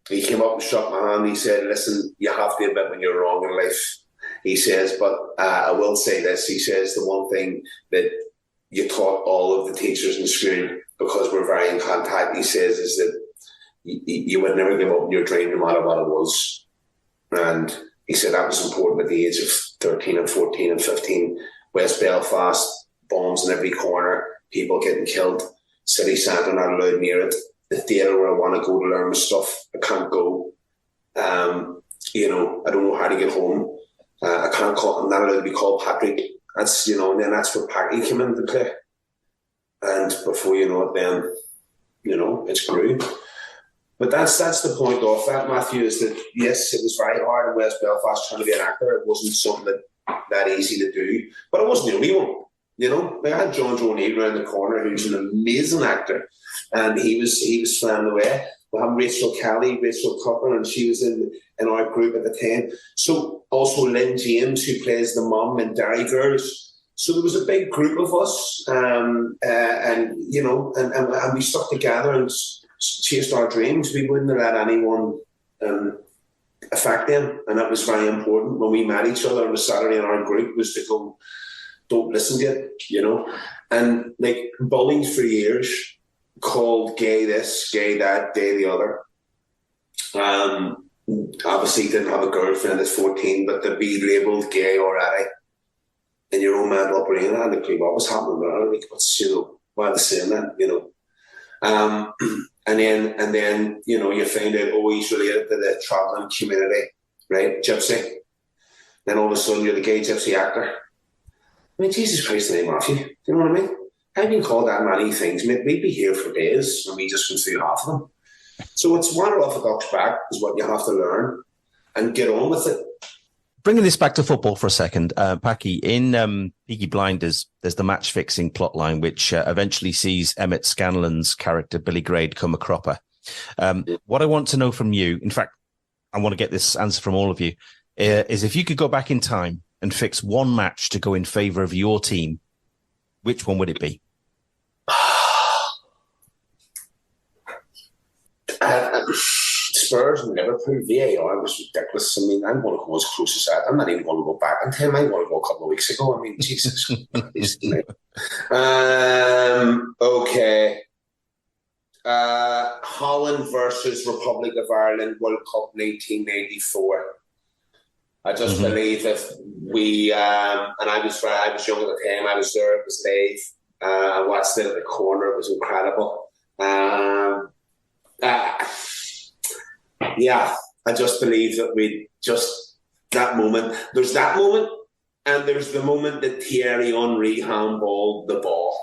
E: He came up and shook my hand. He said, listen, you have to admit when you're wrong in life. He says, but I will say this. He says the one thing that you taught all of the teachers in school, because we're very in contact, he says, is that you would never give up on your dream no matter what it was. And he said that was important at the age of 13 and 14 and 15. West Belfast, bombs in every corner, people getting killed, city centre not allowed near it. The theatre where I want to go to learn my stuff, I can't go. I don't know how to get home. I can't call. I'm not allowed to be called Patrick. That's and then that's where Packy came into play. And before you know it, then it's grew. But that's the point of that, Matthew, is that yes, it was very hard in West Belfast trying to be an actor. It wasn't something that easy to do, but it wasn't the only one. I had John O'Neill around the corner, who's an amazing actor, and he was flying away. We have Rachel Tucker, and she was in our group at the time. So also Lynn James, who plays the mum in Derry Girls. So there was a big group of us, and we stuck together and chased our dreams. We wouldn't have let anyone affect them, and that was very important. When we met each other on a Saturday in our group, was to go, don't listen to it, and like bullied for years, called gay this, gay that, gay the other. Obviously didn't have a girlfriend at 14, but to be labelled gay already in your own mental brain, I hadn't a clue what was happening there. Like, why are they saying that, And then you find out, he's related to the travelling community, right? Gypsy. Then all of a sudden you're the gay gypsy actor. I mean, Jesus Christ, the name of you. Do you know what I mean? I've been called that many things. We'd be here for days and we just went through half of them. So it's one orthodox back is what you have to learn and get on with it.
B: Bringing this back to football for a second, Packy, in Peaky Blinders, there's the match-fixing plotline, which eventually sees Emmett Scanlon's character, Billy Grade, come a cropper. What I want to know from you, in fact, I want to get this answer from all of you, is if you could go back in time and fix one match to go in favour of your team, which one would it be?
E: Spurs and Liverpool, VAR was ridiculous. I mean, I'm going to go as close as that. I'm not even going to go back in time. I'm going to go a couple of weeks ago. I mean, Jesus. Okay. Holland versus Republic of Ireland, World Cup 1994. I just believe if we, and I was young at the time, I was there, it was live. I watched it at the corner, it was incredible. Yeah, I just believe that that moment, there's that moment, and there's the moment that Thierry Henry handballed the ball.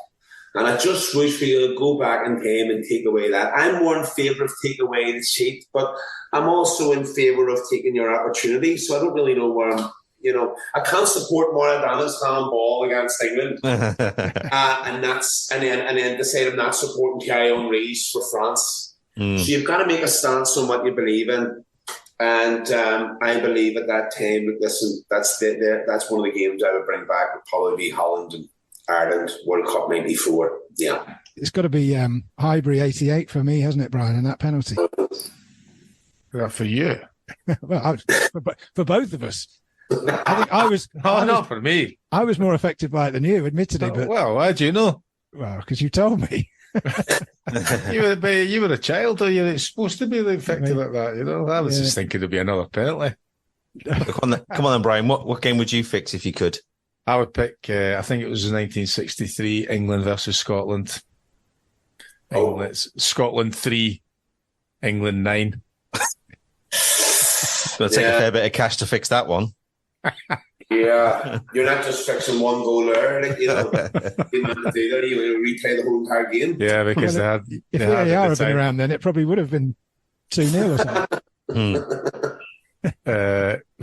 E: And I just wish we could go back in time and take away that. I'm more in favour of take away the cheat, but I'm also in favour of taking your opportunity. So I don't really know where I'm, I can't support Maradonna's handball against England. and then decide I'm not supporting Thierry Henry's for France. So you've got to make a stance on what you believe in. And I believe at that time, listen, that's one of the games I would bring back, would probably be Holland and Ireland, World Cup 94. Yeah.
D: It's got to be Highbury 88 for me, hasn't it, Brian, and that penalty?
C: That for you?
D: Well, for both of us. I think I was...
C: not for me.
D: I was more affected by it than you, admittedly. But
C: well, how do you know?
D: Well, because you told me.
C: you were a child, or you're supposed to be affected like that, I was just thinking it'd be another penalty.
B: Come on then, Brian. What game would you fix if you could?
C: I would pick, I think it was 1963, England versus Scotland. Scotland 3, England 9.
B: It's going to take a fair bit of cash to fix that one.
E: Yeah, you're not just fixing one goal there. Like, you have to do that. You replay the whole entire game.
C: Yeah, because
D: if VAR had been around then, it probably would have been 2-0 or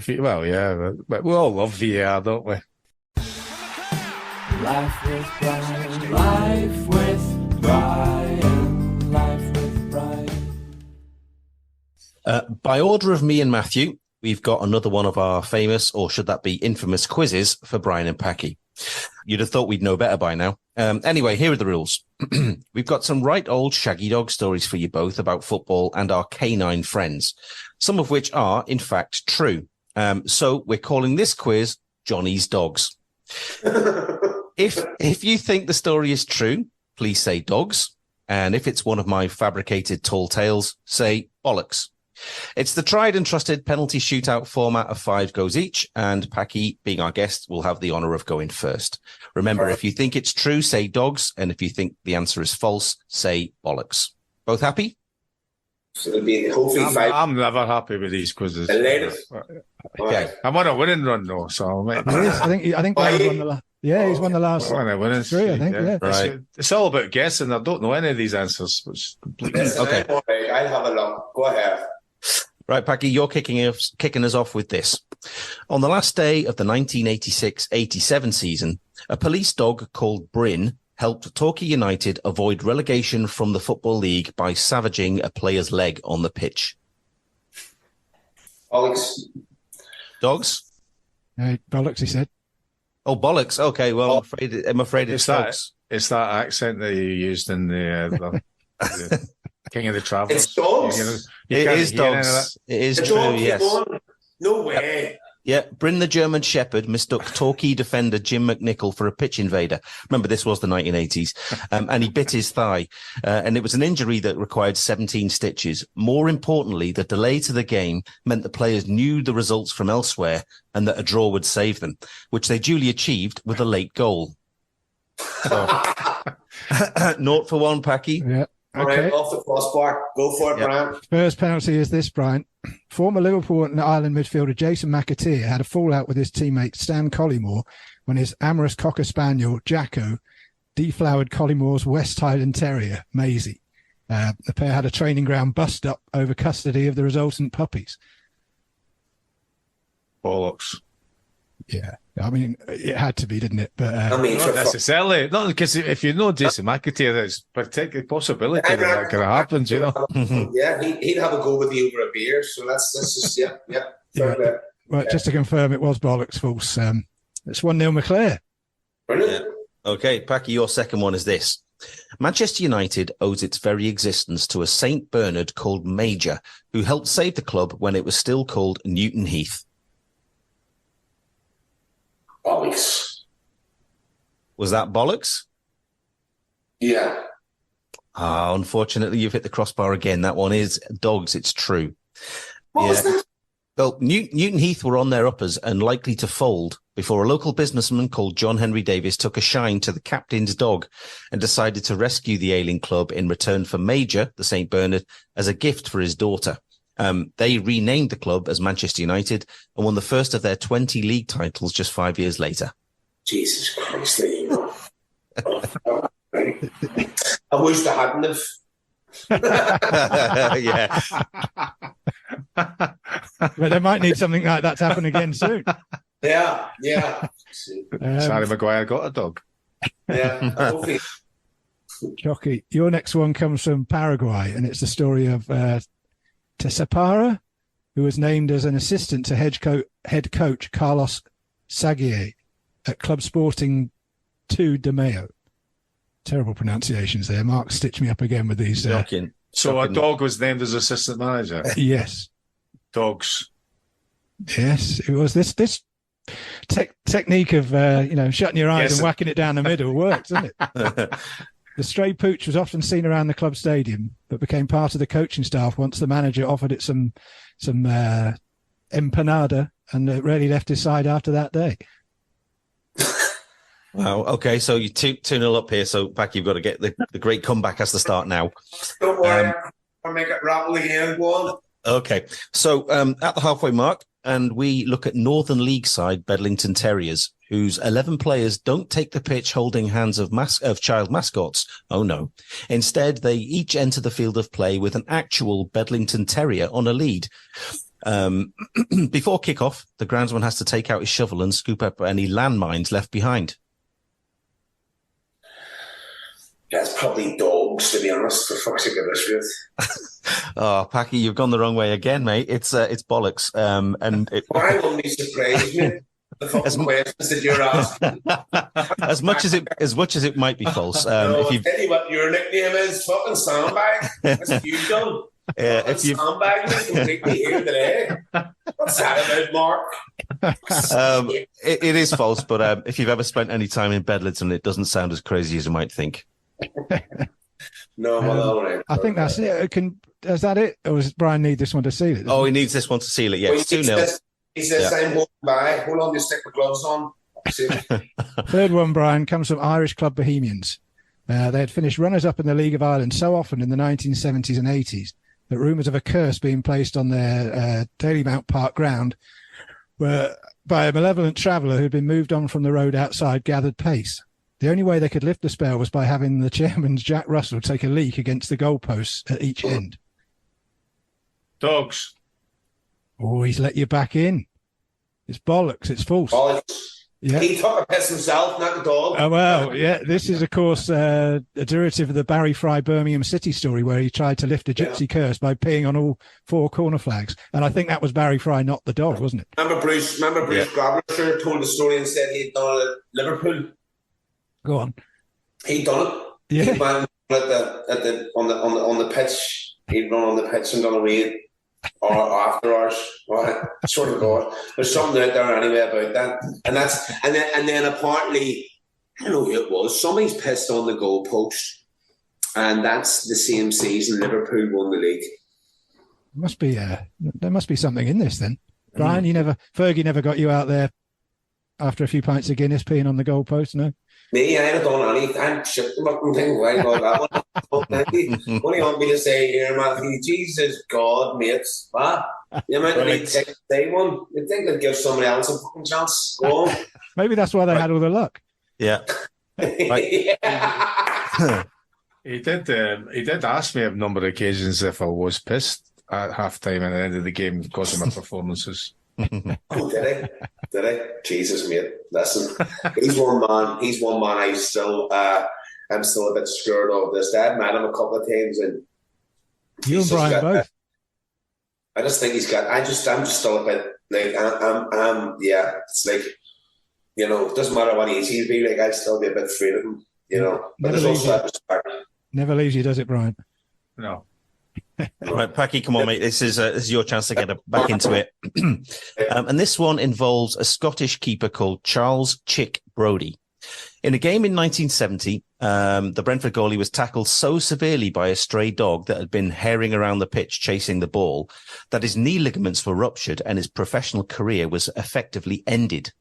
D: something.
C: Well, yeah, but we all love VAR, don't we?
A: Life with Brian, life with Brian, life with Brian.
B: By order of me and Matthew, we've got another one of our famous, or should that be infamous, quizzes for Brian and Packy. You'd have thought we'd know better by now. Anyway, here are the rules. We've got some right old shaggy dog stories for you both about football and our canine friends, some of which are, in fact, true. So we're calling this quiz Johnny's Dogs. If you think the story is true, please say dogs. And if it's one of my fabricated tall tales, say bollocks. It's the tried and trusted penalty shootout format of 5 goes each, and Packy, being our guest, will have the honour of going first. Remember, if you think it's true, say dogs, and if you think the answer is false, say bollocks. Both happy?
E: So it'll be hopefully
C: I'm never happy with these quizzes.
B: Okay.
C: I'm on a winning run though, so
D: He is. I think Brian's won the last. Yeah, he's won the last.
C: on a winning
D: 3, I think. Yeah.
B: Right.
C: It's all about guessing. I don't know any of these answers, which completely.
B: Okay.
E: I'll have a look. Go ahead.
B: Right, Packy, you're kicking us off with this. On the last day of the 1986-87 season, a police dog called Bryn helped Torquay United avoid relegation from the Football League by savaging a player's leg on the pitch.
E: Alex.
B: Dogs?
D: Bollocks, he said.
B: Oh, bollocks. Okay, well, I'm afraid it's
C: that.
B: dogs.
C: It's that accent that you used in the King of the Travellers.
E: It's dogs.
B: It is dogs. It is true, yes.
E: No way.
B: Yeah, Bryn the German Shepherd mistook Torquay defender Jim McNichol for a pitch invader. Remember, this was the 1980s. And he bit his thigh. And it was an injury that required 17 stitches. More importantly, the delay to the game meant the players knew the results from elsewhere and that a draw would save them, which they duly achieved with a late goal. So, 0-1, Packy.
D: Yeah.
E: All right, off the crossbar. Go for it, Brian.
D: First penalty is this, Brian. Former Liverpool and Ireland midfielder Jason McAteer had a fallout with his teammate Stan Collymore when his amorous Cocker Spaniel, Jacko, deflowered Collymore's West Highland Terrier, Maisie. The pair had a training ground bust up over custody of the resultant puppies.
C: Bollocks.
D: Yeah. I mean, it had to be, didn't it? But
E: I mean,
C: Not necessarily. Not because if you know Jason McAteer, there's particular possibility that that could have happened, you know.
E: Yeah, he'd have a go with you over a beer. So that's just yeah.
D: Well, just to confirm, it was bollocks, false. It's 1-0 McClare.
E: Brilliant.
B: Yeah. Okay, Packy, your second one is this. Manchester United owes its very existence to a St. Bernard called Major, who helped save the club when it was still called Newton Heath.
E: Bollocks.
B: Was that bollocks?
E: Yeah.
B: Unfortunately, you've hit the crossbar again. That one is dogs. It's true.
E: What was that?
B: Well, Newton Heath were on their uppers and likely to fold before a local businessman called John Henry Davis took a shine to the captain's dog and decided to rescue the ailing club in return for Major, the St. Bernard, as a gift for his daughter. They renamed the club as Manchester United and won the first of their 20 league titles just 5 years later.
E: Jesus Christ, there you go. I wish they hadn't have.
B: Yeah.
D: But they might need something like that to happen again soon.
E: Yeah.
C: Harry Maguire got a dog.
E: Yeah. Hopefully.
D: Choccy, your next one comes from Paraguay, and it's the story of Tesapara, who was named as an assistant to head coach Carlos Sagier at Club Sporting 2 de Mayo. Terrible pronunciations there. Mark, stitch me up again with these.
C: So a dog was named as assistant manager?
D: Yes. Dogs. Yes, it was this technique of shutting your eyes and whacking it down the middle works, doesn't it? The stray pooch was often seen around the club stadium, but became part of the coaching staff once the manager offered it some empanada, and it really left his side after that day.
B: Wow. Okay, so you 2-0 up here. So, Packy, you've got to get the great comeback has to start now.
E: Don't worry, I'll make it rattle again. Go on.
B: Okay, so at the halfway mark, and we look at Northern League side Bedlington Terriers, whose 11 players don't take the pitch holding hands of child mascots. Oh, no. Instead, they each enter the field of play with an actual Bedlington Terrier on a lead. Before kickoff, the groundsman has to take out his shovel and scoop up any landmines left behind.
E: That's probably dogs. dogs, to be honest. For fuck's sake, this with.
B: Oh, Packy, you've gone the wrong way again, mate. It's bollocks.
E: Why wouldn't be surprised, mate? The fucking questions that you're asking.
B: as much as it might be false.
E: No, I'll tell you what your nickname is. Fucking sandbag. That's what you've done.
B: Yeah, if you
E: sandbag me completely here today. What's that about, Mark?
B: it is false, but if you've ever spent any time in Bedlington, it doesn't sound as crazy as you might think.
E: No, well, all right.
D: I think that's it. Is that it? Or does Brian need this one to seal it?
B: Oh, he needs this one to seal it. Yeah, it's 2-0.
E: He says, I'm walking by. Hold on, just stick my gloves on.
D: Third one, Brian, comes from Irish club Bohemians. They had finished runners-up in the League of Ireland so often in the 1970s and 80s that rumours of a curse being placed on their Dalymount Park ground were by a malevolent traveller who'd been moved on from the road outside gathered pace. The only way they could lift the spell was by having the chairman's Jack Russell take a leak against the goalposts at each end.
C: Dogs.
D: Oh, he's let you back in. It's bollocks. It's false.
E: Bollocks.
D: Yeah.
E: He took a piss himself, not the dog.
D: Oh, well, yeah. This is, of course, a derivative of the Barry Fry Birmingham City story where he tried to lift a gypsy curse by peeing on all 4 corner flags. And I think that was Barry Fry, not the dog, wasn't it?
E: Remember Bruce Grabler told the story and said he'd done it at Liverpool.
D: Go on.
E: He'd done it.
D: Yeah.
E: He went on the pitch. He'd run on the pitch and done a raid. Or after hours, right? Sort of God. There's something out there anyway about that, and then apparently, I don't know who it was. Somebody's pissed on the goalpost, and that's the same season Liverpool won the league.
D: There must be something in this then, Brian. Fergie never got you out there after a few pints of Guinness peeing on the goalpost, no?
E: Me, I'd have done anything. I'm shit the fucking thing. Why not that one? What do you want me to say here, Matthew? Jesus God, mates. What? You might need to take day one. You'd think they'd give somebody else a fucking chance. Go on.
D: Maybe that's why they had all the luck.
B: Yeah.
C: He did ask me a number of occasions if I was pissed at half time and at the end of the game because of my performances.
E: Oh, did I? Jesus, mate. Listen, he's one man. I'm still a bit scared of this. I've met him a couple of times, and
D: you and Brian both.
E: I just think he's got. I'm just still a bit like yeah. It's like, you know, it doesn't matter what age he'd be. Like, I'd still be a bit afraid of him. You know, but there's also that respect. Never
D: leaves you, does it, Brian?
C: No.
B: Right, Packy, come on, mate. This is your chance to get back into it. And this one involves a Scottish keeper called Charles Chick Brodie. In a game in 1970, the Brentford goalie was tackled so severely by a stray dog that had been herring around the pitch chasing the ball that his knee ligaments were ruptured and his professional career was effectively ended.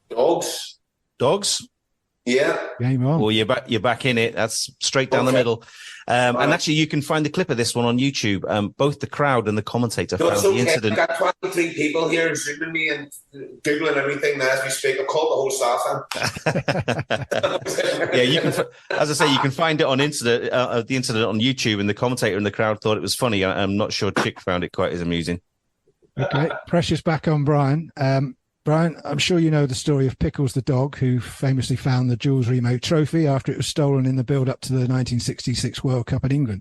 B: Dogs?
E: Yeah.
D: Game on.
B: Well, you're back in it. That's straight down the middle. And actually, you can find the clip of this one on YouTube. Both the crowd and the commentator found the incident.
E: I've got 23 people here zooming me and Googling everything now as we speak. I've called the whole staff.
B: Yeah, you can. As I say, you can find it on the incident on YouTube, and the commentator in the crowd thought it was funny. I'm not sure Chick found it quite as amusing.
D: Okay, pressure's back on Brian. Brian, I'm sure you know the story of Pickles the dog, who famously found the Jules Rimet trophy after it was stolen in the build-up to the 1966 World Cup in England.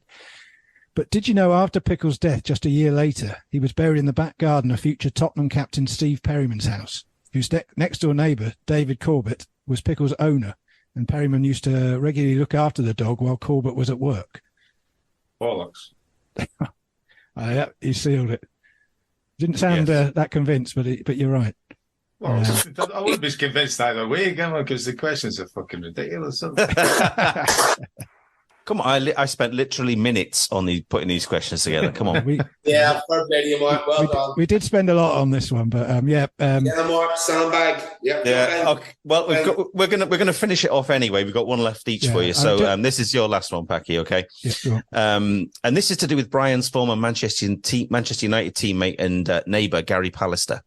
D: But did you know after Pickles' death, just a year later, he was buried in the back garden of future Tottenham captain Steve Perryman's house, whose next-door neighbour, David Corbett, was Pickles' owner, and Perryman used to regularly look after the dog while Corbett was at work.
C: Bollocks.
D: Yeah, he sealed it. Didn't sound that convinced, but you're right.
C: Well, I wouldn't be convinced either way, because the questions are fucking ridiculous.
B: Come on, I spent literally minutes on putting these questions together. Come on.
E: Yeah, fair play to you, Mark. Well done.
D: We did spend a lot on this one, but
E: Mark, sandbag. Yep,
B: yeah. Okay. Well, we're gonna finish it off anyway. We've got one left each for you. So this is your last one, Packy. Okay.
D: Yeah, sure.
B: And this is to do with Brian's former Manchester United teammate and neighbour Gary Pallister.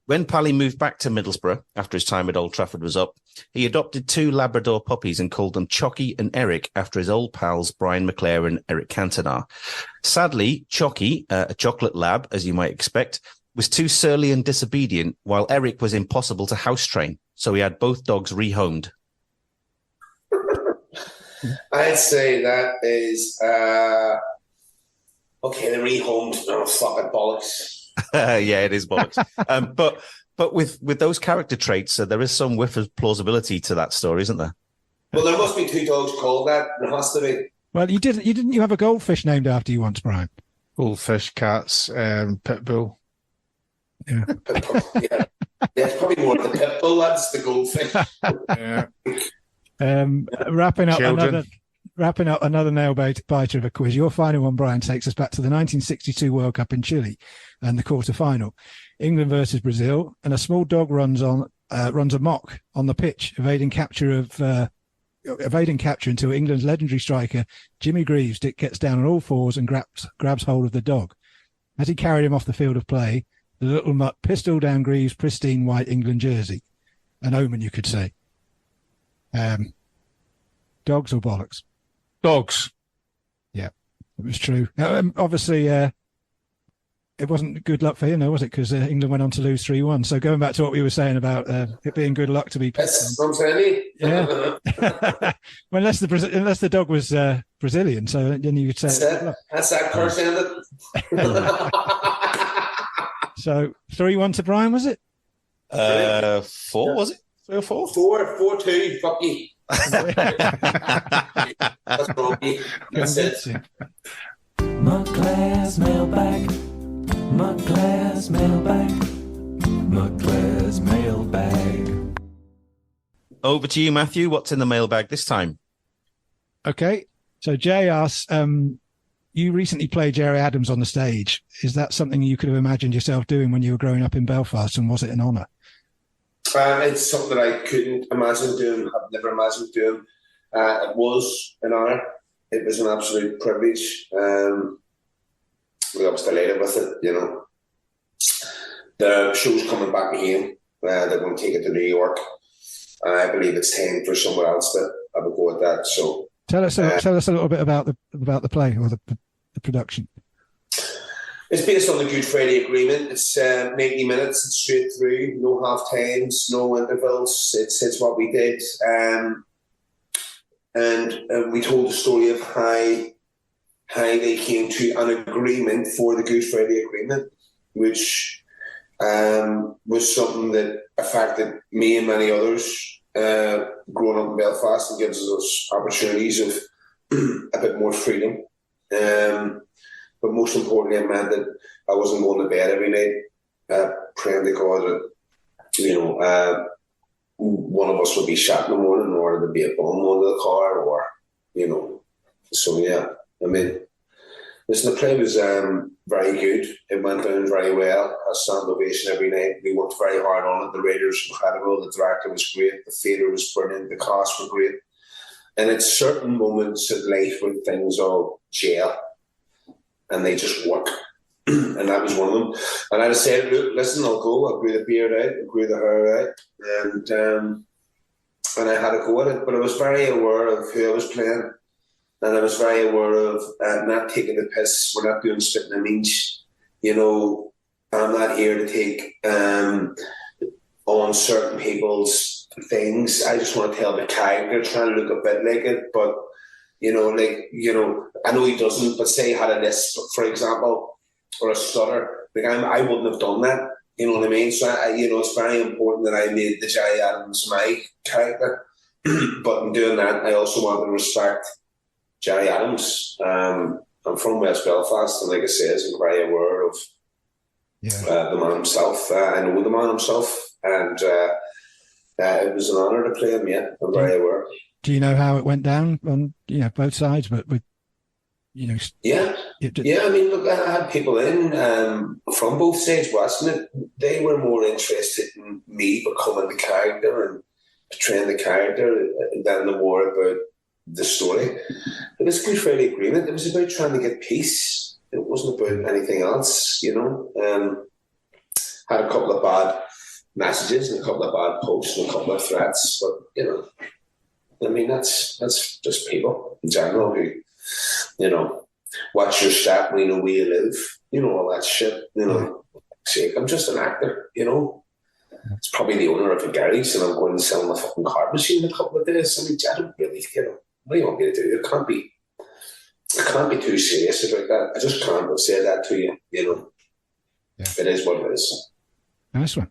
B: When Pally moved back to Middlesbrough after his time at Old Trafford was up, he adopted 2 Labrador puppies and called them Choccy and Eric after his old pals Brian McClare and Eric Cantona. Sadly, Choccy, a chocolate lab, as you might expect, was too surly and disobedient, while Eric was impossible to house train, so he had both dogs rehomed.
E: I'd say that is okay. The rehomed. Oh, fuck it, bollocks.
B: Yeah, it is bollocks. But with those character traits, there is some whiff of plausibility to that story, isn't there?
E: Well, there must be 2 dogs called that. There has to be.
D: Well, you didn't you have a goldfish named after you once, Brian?
C: Goldfish, cats, pit bull.
D: Yeah.
E: Yeah, it's probably more the pit bull. That's the goldfish.
C: Yeah.
D: Wrapping up
C: Children.
D: another nail biter of a quiz. Your final one, Brian, takes us back to the 1962 World Cup in Chile and the quarter-final. England versus Brazil, and a small dog runs amok on the pitch, evading capture until England's legendary striker Jimmy Greaves gets down on all fours and grabs hold of the dog. As he carried him off the field of play, the little mutt pistoled down Greaves' pristine white England jersey. An omen, you could say. Dogs or bollocks?
C: Dogs.
D: Yeah, it was true. Obviously, it wasn't good luck for him, though, was it? Because England went on to lose 3-1. So going back to what we were saying about it being good luck to be...
E: That's what I'm saying.
D: Yeah. Well, unless the dog was Brazilian, so then you could say...
E: That's that curse ended.
D: So 3-1 to Brian, was it?
B: 4, was it? 3 or 4?
E: 4-2. Fuck you. That's wrong. That's it.
A: Montclair's mailbag. Montclair's mailbag. Montclair's mailbag.
B: Over to you, Matthew. What's in the mailbag this time?
D: Okay. So Jay asks, you recently played Gerry Adams on the stage. Is that something you could have imagined yourself doing when you were growing up in Belfast, and was it an honour?
E: It's something that I couldn't imagine doing. I've never imagined doing. It was an honour. It was an absolute privilege. I was delighted with it, you know. The show's coming back again. They're going to take it to New York. I believe it's time for someone else to have a go at that. So
D: tell us a little bit about the play or the production.
E: It's based on the Good Friday Agreement. It's 90 minutes. It's straight through. No half times. No intervals. It's what we did. And we told the story of how they came to an agreement for the Good Friday Agreement, which was something that affected me and many others growing up in Belfast, and gives us opportunities of a bit more freedom. But most importantly, it meant that I wasn't going to bed every night praying to God that, you know, one of us would be shot in the morning, or there'd be a bomb under the car, or, you know. So, yeah, I mean, listen, the play was very good. It went down very well. I stand ovation every night. We worked very hard on it. The writers were incredible. The director was great. The theatre was brilliant. The cast were great. And at certain moments in life when things all gel and they just work. And that was one of them. And I just said, look, listen, I'll go. I'll grow the beard out. I'll grow the hair out. And I had a go at it. But I was very aware of who I was playing. And I was very aware of not taking the piss. We're not doing spitting and minch. You know, I'm not here to take on certain people's things. I just want to tell the character, trying to look a bit like it. But, you know, like, you know, I know he doesn't, but say he had a lisp, for example, or a stutter. Like, I wouldn't have done that. You know what I mean? So, you know, it's very important that I made the Gerry Adams my character. But in doing that, I also want to respect Gerry Adams. I'm from West Belfast, and like I say, I'm very aware of the man himself. I know the man himself, and it was an honour to play him. Yeah, I'm very aware.
D: Do you know how it went down on both sides? But with
E: yeah. I mean, look, I had people in from both sides watching it. They were more interested in me becoming the character and portraying the character than they were about the story. It was a Good Friday Agreement. It was about trying to get peace. It wasn't about anything else, you know. Had a couple of bad messages and a couple of bad posts and a couple of threats, but you know, I mean, that's just people in general who, you know, watch your step, we know where you live, you know, all that shit, you know. See, I'm just an actor, you know. It's probably the owner of a garage and I'm going to sell my fucking card machine in a couple of days. I mean, I don't really, you know, what do you want me to do? I can't be too serious about that. I just can't say that to you, you know.
C: Yeah.
E: It is what it is.
D: Nice one.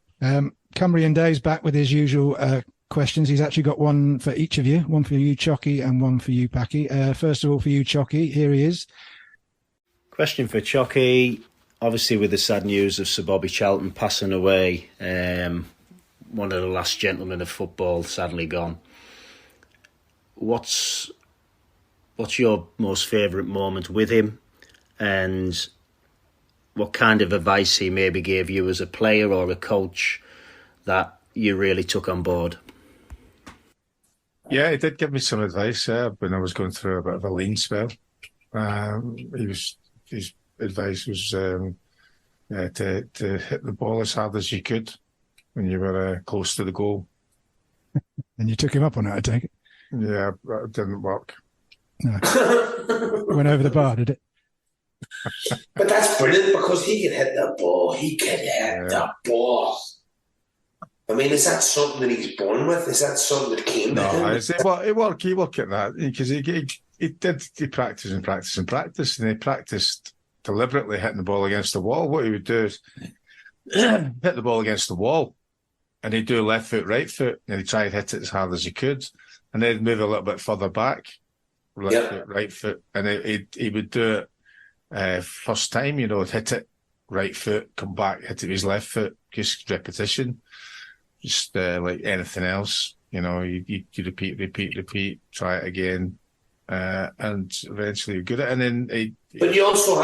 D: Cumbrian Day's back with his usual questions. He's actually got one for each of you, one for you, Choccy, and one for you, Packy. First of all, for you, Choccy, here he is.
G: Question for Choccy. Obviously, with the sad news of Sir Bobby Charlton passing away, one of the last gentlemen of football, sadly gone. What's your most favourite moment with him, and what kind of advice he maybe gave you as a player or a coach that you really took on board?
C: Yeah, he did give me some advice when I was going through a bit of a lean spell. His advice was to hit the ball as hard as you could when you were close to the goal.
D: And you took him up on it, I take it?
C: Yeah, that didn't work.
D: No. Went over the bar, did it?
E: But that's brilliant because he can hit the ball. He can hit the ball. I mean, is that something that he's born with? Is that something that came to him?
C: No, he worked at that because he practiced and practiced and practiced, and he practiced deliberately hitting the ball against the wall. What he would do is hit the ball against the wall, and he'd do left foot, right foot, and he'd try and hit it as hard as he could, and then move a little bit further back, left foot, right foot, and he would do it first time, you know, hit it right foot, come back, hit it with his left foot, just repetition, just like anything else, you know, you repeat, try it again, and eventually you're good at it. And then
E: but you also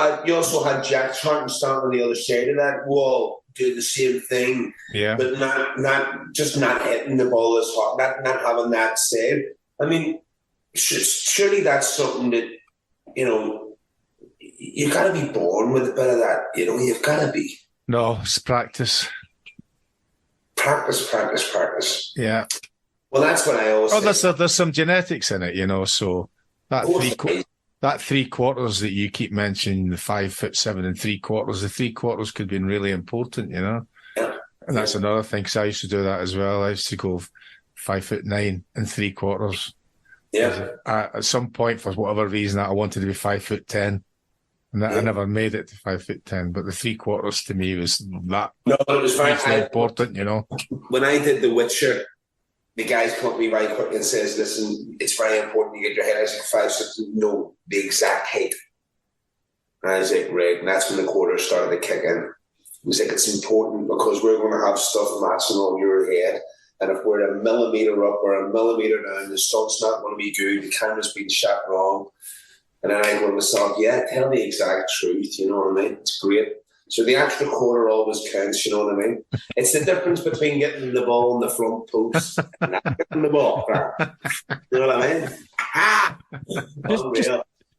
E: had Jack Charlton standing on the other side of that wall, doing the same thing, but not hitting the ball as hard, not having that save. I mean, surely that's something that, you know, you've got to be born with a bit of that, you know, you've got to be.
C: No, it's practice.
E: Practice.
C: Yeah.
E: Well, that's what I always think.
C: There's some genetics in it, you know, so that 3 quarters that you keep mentioning, the 5'7" and 3 quarters, the 3 quarters could be really important, you know.
E: Yeah.
C: And that's another thing, because I used to do that as well. I used to go 5'9" and 3 quarters.
E: Yeah.
C: At some point, for whatever reason, I wanted to be 5'10", and I never made it to 5'10". But the 3 quarters to me was that.
E: No, it was very
C: important, you know.
E: When I did The Witcher, the guys come to me very quick and says, "Listen, it's very important you get your head." I was like, 5'6", no, the exact height. And I was like, right, and that's when the quarters started to kick in. He was like, it's important because we're going to have stuff matching on your head. And if we're a millimetre up or a millimetre down, the sun's not going to be good, the camera's been shot wrong. And then I go to myself, yeah, tell the exact truth, you know what I mean? It's great. So the extra quarter always counts, you know what I mean? It's the difference between getting the ball in the front post and not getting the ball. You know what I mean?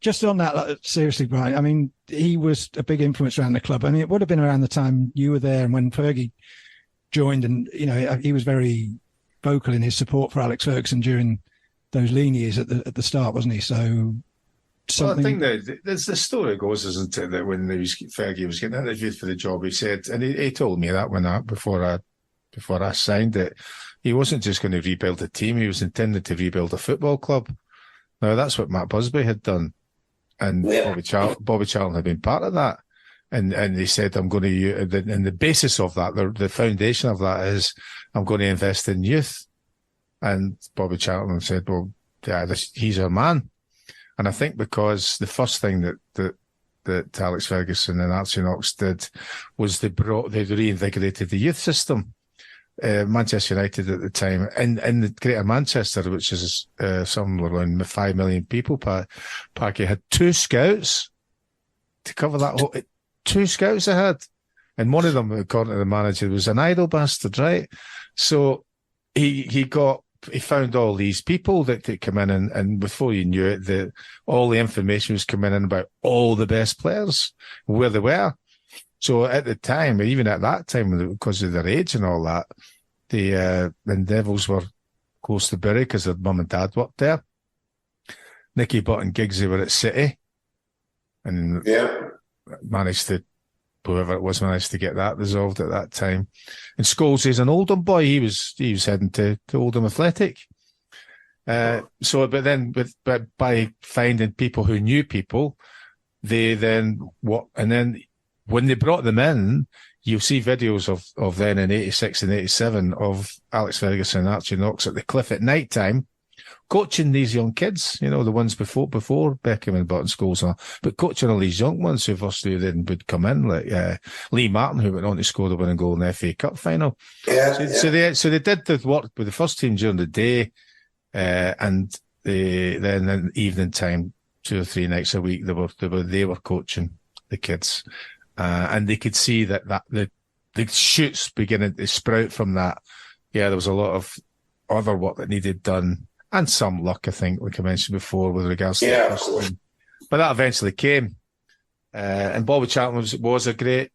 D: Just on that, like, seriously, Brian, I mean, he was a big influence around the club. I mean, it would have been around the time you were there and when Fergie joined, and, you know, he was very vocal in his support for Alex Ferguson during those lean years at the start, wasn't he? So
C: Well, I think that the story goes, isn't it, that when Fergie was getting interviewed for the job, he said, and he told me that before I signed it, he wasn't just going to rebuild a team; he was intended to rebuild a football club. Now that's what Matt Busby had done, and Bobby Charlton had been part of that. And he said, I'm going to, and the basis of that, the foundation of that is, I'm going to invest in youth. And Bobby Charlton said, well, yeah, he's our man. And I think because the first thing that Alex Ferguson and Archie Knox did was they reinvigorated the youth system. Manchester United at the time, in the Greater Manchester, which is somewhere around 5 million people, Packy had 2 scouts to cover that whole. 2 scouts they had, and one of them, according to the manager, was an idle bastard, right? So he found all these people that could come in, and before you knew it, all the information was coming in about all the best players, where they were. So at the time, even at that time, because of their age and all that, the Devils were close to Bury because their mum and dad worked there. Nicky Butt and Giggsy were at City, and whoever it was managed to get that resolved at that time. And Scholes is an Oldham boy. He was heading to Oldham Athletic. But by finding people who knew people, and then when they brought them in, you'll see videos of then in 86 and 87 of Alex Ferguson and Archie Knox at the cliff at night time, coaching these young kids, the ones before Beckham and Button Scholes, but coaching all these young ones who then would come in, like Lee Martin, who went on to score the winning goal in the FA Cup final. So they did the work with the first team during the day, and then in evening time, 2 or 3 nights a week, they were coaching the kids, and they could see that the shoots beginning to sprout from that. Yeah, there was a lot of other work that needed done, and some luck, I think, like I mentioned before, with regards to the first team. But that eventually came, and Bobby Charlton was a great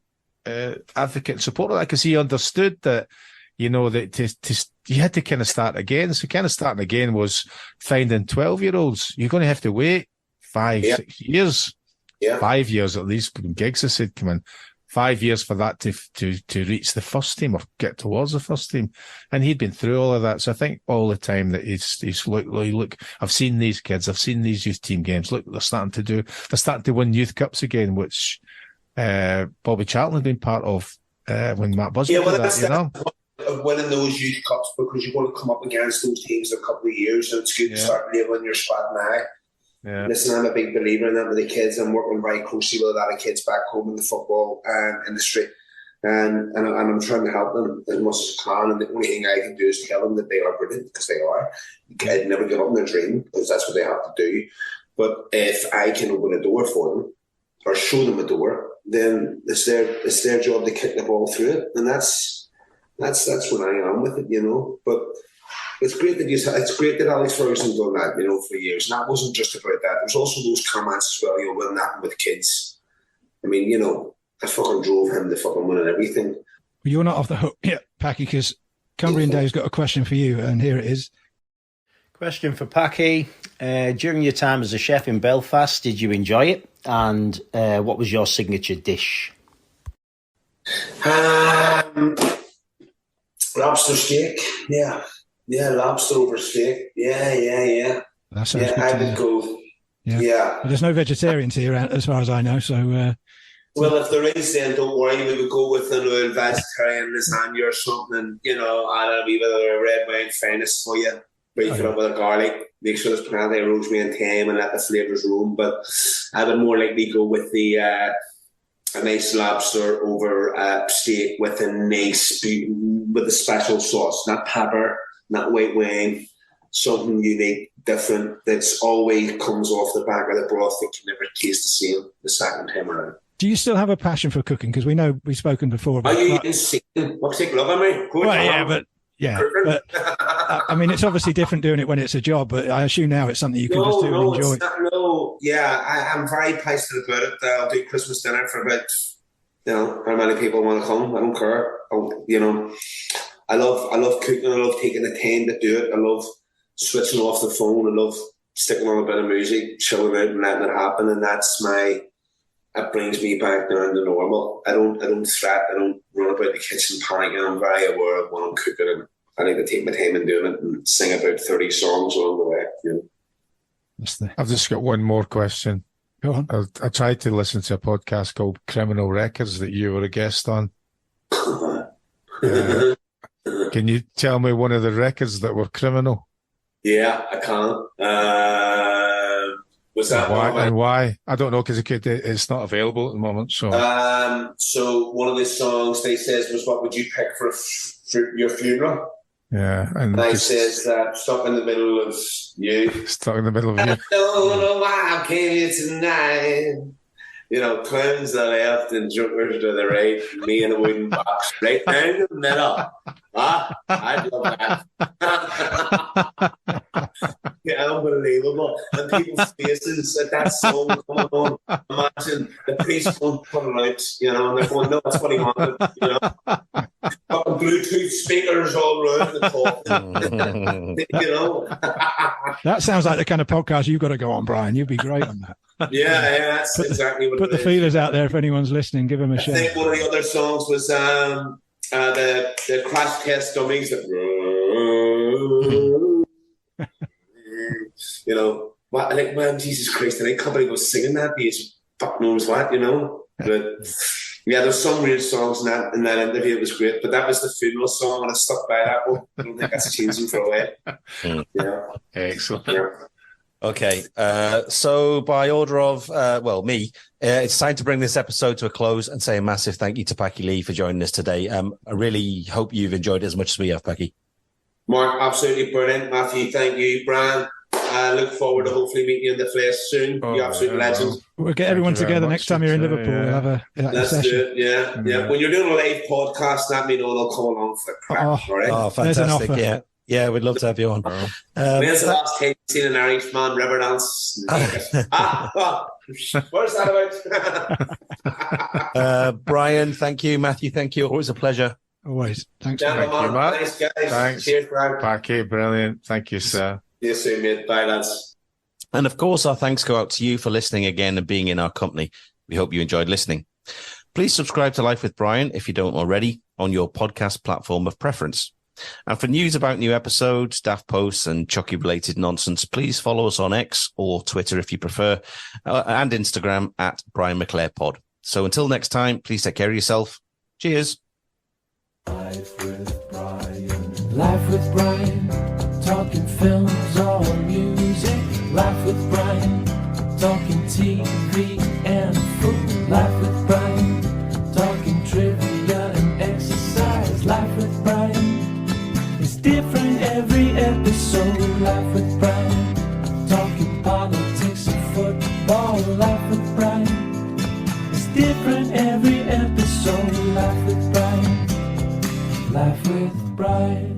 C: advocate and supporter of that, because he understood that, that you had to kind of start again. So kind of starting again was finding 12-year-olds. You're going to have to wait 5-6 years, 5 years at least. When gigs, I said, come in, 5 years for that to reach the first team or get towards the first team. And he'd been through all of that. So I think all the time that he's look, I've seen these kids, I've seen these youth team games. Look, they're starting to win youth cups again, which Bobby Charlton had been part of when Matt Busby did that,
E: of winning those youth cups, because you're going to come up against those teams in a couple of years, and it's good to start labelling your spot now.
C: Yeah.
E: Listen, I'm a big believer in that with the kids. I'm working very closely with a lot of kids back home in the football industry, and I'm trying to help them as much as I can. And the only thing I can do is tell them that they are brilliant, because they are. I'd never give up on their dream, because that's what they have to do. But if I can open a door for them or show them a door, then it's their job to kick the ball through it, and that's when I am with it, But it's great that Alex Ferguson's done that, for years. And that wasn't just about that. There's also those comments as well, when that with kids. I mean, I fucking drove him to fucking winning everything.
D: Well, you're not off the hook yet, Packy, because Cumbrian Dave's got a question for you, and here it is.
G: Question for Packy. During your time as a chef in Belfast, did you enjoy it? And what was your signature dish?
E: Lobster steak, yeah, lobster over steak, yeah.
D: That sounds good.
E: I would go, yeah.
D: Well, there's no vegetarians here, as far as I know, so...
E: Well, if there is, then don't worry, we would go with an oil vegetarian lasagna or something, and, add a wee bit of a red wine finest for you, beef it up with a garlic, make sure there's plenty of rosemary and thyme and let the flavours roam, but I would more likely go with a nice lobster over steak with with a special sauce, not pepper, not white wine, something unique, different, that's always comes off the back of the broth that can never taste the same the second time around.
D: Do you still have a passion for cooking? Because we know we've spoken before about...
E: Are you insane? What, take love at me?
D: But I mean, it's obviously different doing it when it's a job, but I assume now it's something you can just do and enjoy.
E: I'm very passionate about it. I'll do Christmas dinner for about, how many people want to come. I don't care. I love cooking. I love taking the time to do it. I love switching off the phone. I love sticking on a bit of music, chilling out and letting it happen. And that brings me back down to normal. I don't threat. I don't run about the kitchen panicking. I'm very aware of when I'm cooking, and I need to take my time in doing it and sing about 30 songs along the way.
C: I've just got one more question.
D: Go on.
C: I tried to listen to a podcast called Criminal Records that you were a guest on. Can you tell me one of the records that were criminal?
E: Yeah, I can. Was that
C: why? I don't know, because it's not available at the moment. So
E: one of the songs they says was, "What would you pick for your funeral?"
C: Yeah,
E: and I says, "Stuck in the middle of you."
C: Stuck in the middle of you.
E: I don't know why I came here tonight. Clowns to the left and jumpers to the right, me in a wooden box, right down the middle. I'd love that. Yeah, unbelievable. And people's faces at that song coming on. Imagine the priest won't put it out, and they're going, no, that's what he wanted, Fucking Bluetooth speakers all around the top.
D: That sounds like the kind of podcast you've got to go on, Brian. You'd be great on that.
E: Yeah, that's exactly what
D: Put the feelers out there if anyone's listening. Give them a shout.
E: I think one of the other songs was the Crash Test Dummies. you know, what, like, man, Jesus Christ, and I can't believe I was singing that bass, fuck knows what, you know. But yeah, there's some weird songs in that interview. It was great, but that was the funeral song, and I stuck by that one. I don't think that's changing for a while. Yeah,
H: excellent.
E: Yeah.
B: Okay, so by order of, me, it's time to bring this episode to a close and say a massive thank you to Packy Lee for joining us today. I really hope you've enjoyed it as much as we have, Packy.
E: Mark, absolutely brilliant. Matthew, thank you. Brian, look forward to hopefully meeting you in the flesh soon. You absolute legend.
D: We'll get everyone together next time you're in Liverpool. We'll have a
E: Let's
D: session.
E: do it, yeah. When you're doing a live podcast, let me know and I'll come along for the crack, all right?
B: Oh, fantastic, yeah. Yeah, we'd love to have you on.
E: When's the last time you've seen an Irishman river dance? What's that about?
B: Brian, thank you. Matthew, thank you. Always a pleasure.
D: Always. Thanks.
E: Gentlemen,
C: Thank you, Matt.
E: thanks, guys.
C: Thanks.
E: Cheers, Brian.
C: Packy, brilliant. Thank you, sir.
E: See you soon, mate. Bye, lads.
B: And of course, our thanks go out to you for listening again and being in our company. We hope you enjoyed listening. Please subscribe to Life with Brian if you don't already on your podcast platform of preference. And for news about new episodes, staff posts, and Choccy-related nonsense, please follow us on X or Twitter if you prefer, and Instagram at Brian McClare Pod. So until next time, please take care of yourself. Cheers.
A: Life with Brian. Life with Brian. Talking films or music. Life with Brian. Talking TV and food. Life with Brian. Talking trivia and exercise. Life with Brian. It's different every episode. Life with Brian. Talking politics and football. Life with Brian. It's different every episode. Life with Brian. Life with Brian.